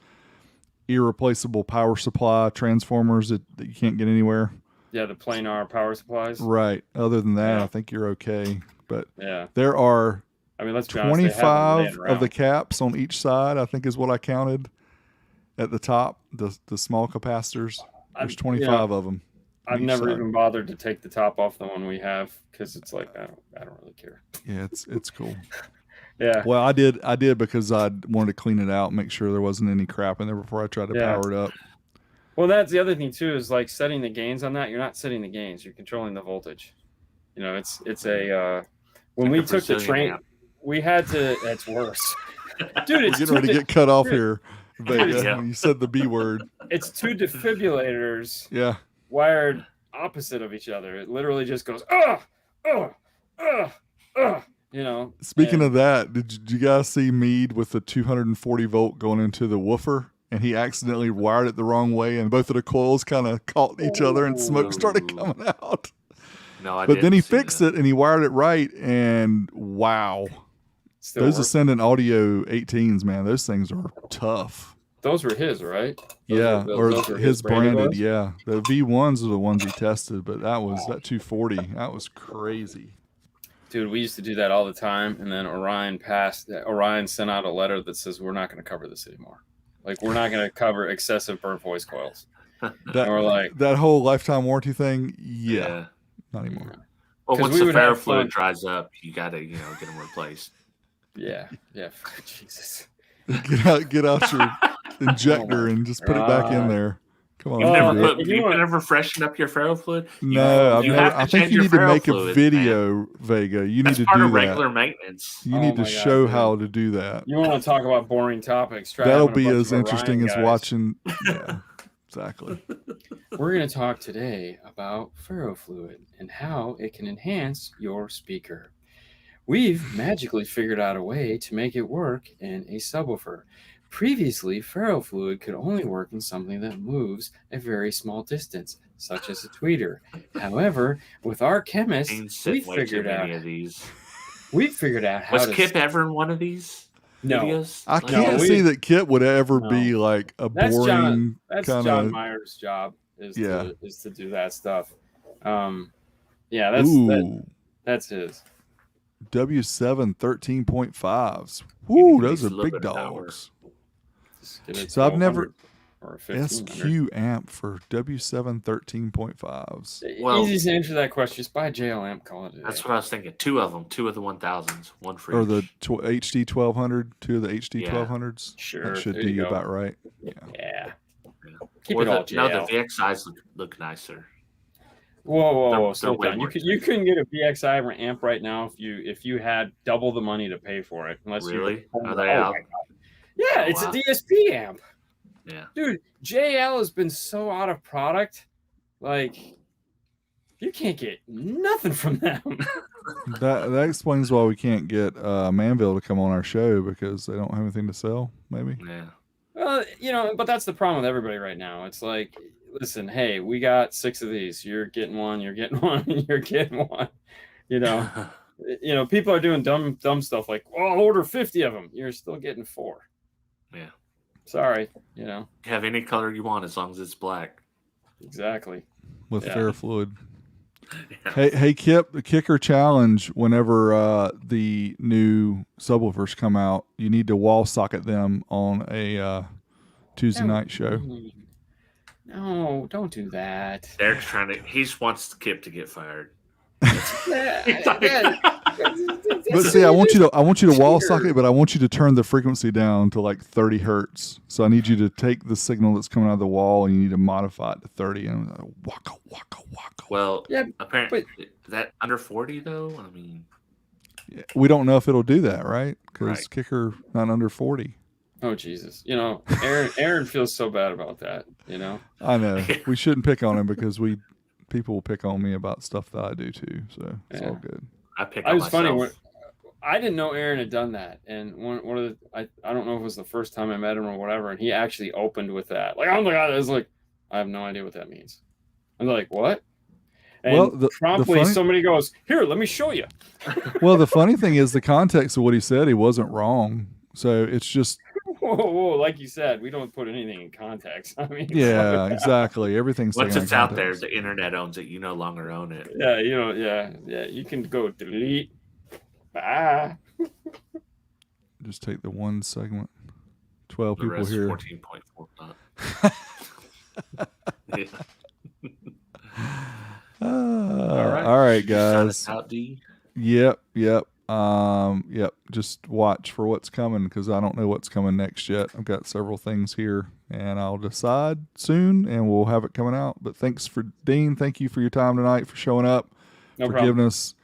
irreplaceable power supply transformers that you can't get anywhere. Yeah, the planar power supplies. Right. Other than that, I think you're okay. But there are let's be 25 honest, of the caps on each side, I think is what I counted. at the top, the small capacitors. There's 25 of them. I've never even bothered to take the top off the one we have because it's like I don't really care. Yeah, it's cool. Yeah. Well, I did because I wanted to clean it out, make sure there wasn't any crap in there before I tried to power it up. Well, that's the other thing too, is like setting the gains on that. You're not setting the gains; you're controlling the voltage. You know, it's a when we took the train, we had to. It's worse, dude. It's getting ready to get cut off here, Vega. Yeah. When you said the B word. It's two defibrillators. Yeah. Wired opposite of each other. It literally just goes you know. Speaking of that, did you guys see Mead with the 240 volt going into the woofer, and he accidentally wired it the wrong way, and both of the coils kind of caught each other, and smoke started coming out. No, I but didn't. Then he fixed it, and he wired it right, and wow, those Ascendant Audio 18s, man, those things are tough. Those were his, right? Those were his branded. Yeah, the V1s are the ones he tested, but that 240. That was crazy. Dude, we used to do that all the time, and then Orion sent out a letter that says we're not going to cover this anymore. Like, we're not going to cover excessive burnt voice coils. And we're like, that whole lifetime warranty thing. Yeah. Not anymore. Well, once the ferrofluid dries up, you got to get them replaced. Yeah. Jesus. Get out your injector and just put it back in there. Come on. You've never freshened up your ferrofluid? No, I think you need to make a video, man. Vega. You need to do that. That's part of regular maintenance. You need to show how to do that. You want to talk about boring topics? That'll be as interesting as watching. Yeah, exactly. We're going to talk today about ferrofluid and how it can enhance your speaker. We've magically figured out a way to make it work in a subwoofer. Previously, ferrofluid could only work in something that moves a very small distance, such as a tweeter. However, with our chemists, we figured out how Was Kip ever in one of these videos? I can't see that Kip would ever be like a boring That's John Meyer's job is to do that stuff. That's his. W7 13.5s. Woo, those are big dogs. So I've never SQ amp for W7 13.5s. Well, easiest to answer that question is buy a JL amp. Call it a day. That's what I was thinking. Two of them, two of the 1000s, one for or each. the HD 1200, two of the HD 1200s. Sure, that should do you about right. Yeah. Keep it all JL. No, the VXIs look nicer. Whoa! Slow down. You couldn't get a VXI amp right now if you had double the money to pay for it. Unless really? Are they out? Yeah, it's a DSP amp. Yeah, dude, JL has been so out of product. Like, you can't get nothing from them. that explains why we can't get Manville to come on our show, because they don't have anything to sell. Maybe. Yeah. Well, but that's the problem with everybody right now. It's like, listen, hey, we got 6 of these. You're getting one. You're getting one. You're getting one. People are doing dumb stuff like, well, I'll order 50 of them. You're still getting 4. Yeah. Sorry. Have any color you want as long as it's black. Exactly. With ferrofluid. Yeah. Hey, Kip, the kicker challenge, whenever the new subwoofers come out, you need to wall socket them on a Tuesday night show. No, don't do that. They're he just wants Kip to get fired. But see, I want you to wall socket, but I want you to turn the frequency down to like 30 hertz. So I need you to take the signal that's coming out of the wall and you need to modify it to 30 and waka waka waka. Well, apparently that under 40 though. I mean, we don't know if it'll do that, right? Because kicker not under 40. Oh Jesus! Aaron feels so bad about that. I know we shouldn't pick on him because people will pick on me about stuff that I do too. So it's all good. I was funny. I didn't know Aaron had done that, and one of the I don't know if it was the first time I met him or whatever, and he actually opened with that. Like, oh my God, I was like, I have no idea what that means. I'm like, what? And promptly somebody goes, here, let me show you. Well, the funny thing is the context of what he said, he wasn't wrong. So it's just. Whoa, like you said, we don't put anything in context. I mean, yeah, exactly. Everything's once it's out there, the internet owns it. You no longer own it. Yeah. You can go delete. Bye. Just take the one segment. 12 The people rest here. 14.4. Yeah. All right, Should you sign guys. us out, D? Yep. Just watch for what's coming because I don't know what's coming next yet. I've got several things here, and I'll decide soon, and we'll have it coming out. But thanks for Dean. Thank you for your time tonight, for showing up, No for problem. giving us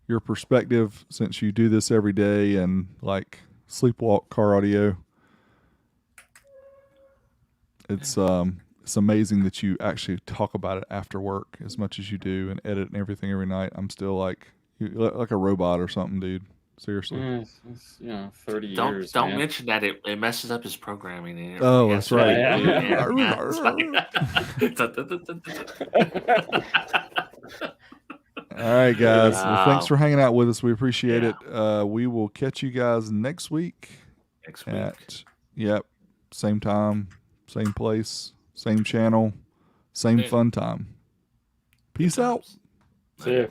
your perspective since you do this every day and like sleepwalk car audio. It's amazing that you actually talk about it after work as much as you do and edit and everything every night. I'm still like a robot or something, dude. Seriously. It's 30 Don't years. don't man. mention that it messes up his programming. And it Oh, has that's to right. be- Yeah. yeah, it's All right, guys. Well, Wow. thanks for hanging out with us. We appreciate Yeah. it. We will catch you guys next week Next week. at same time, same place, same channel, same Yeah. fun time. Peace Good out. times. See ya.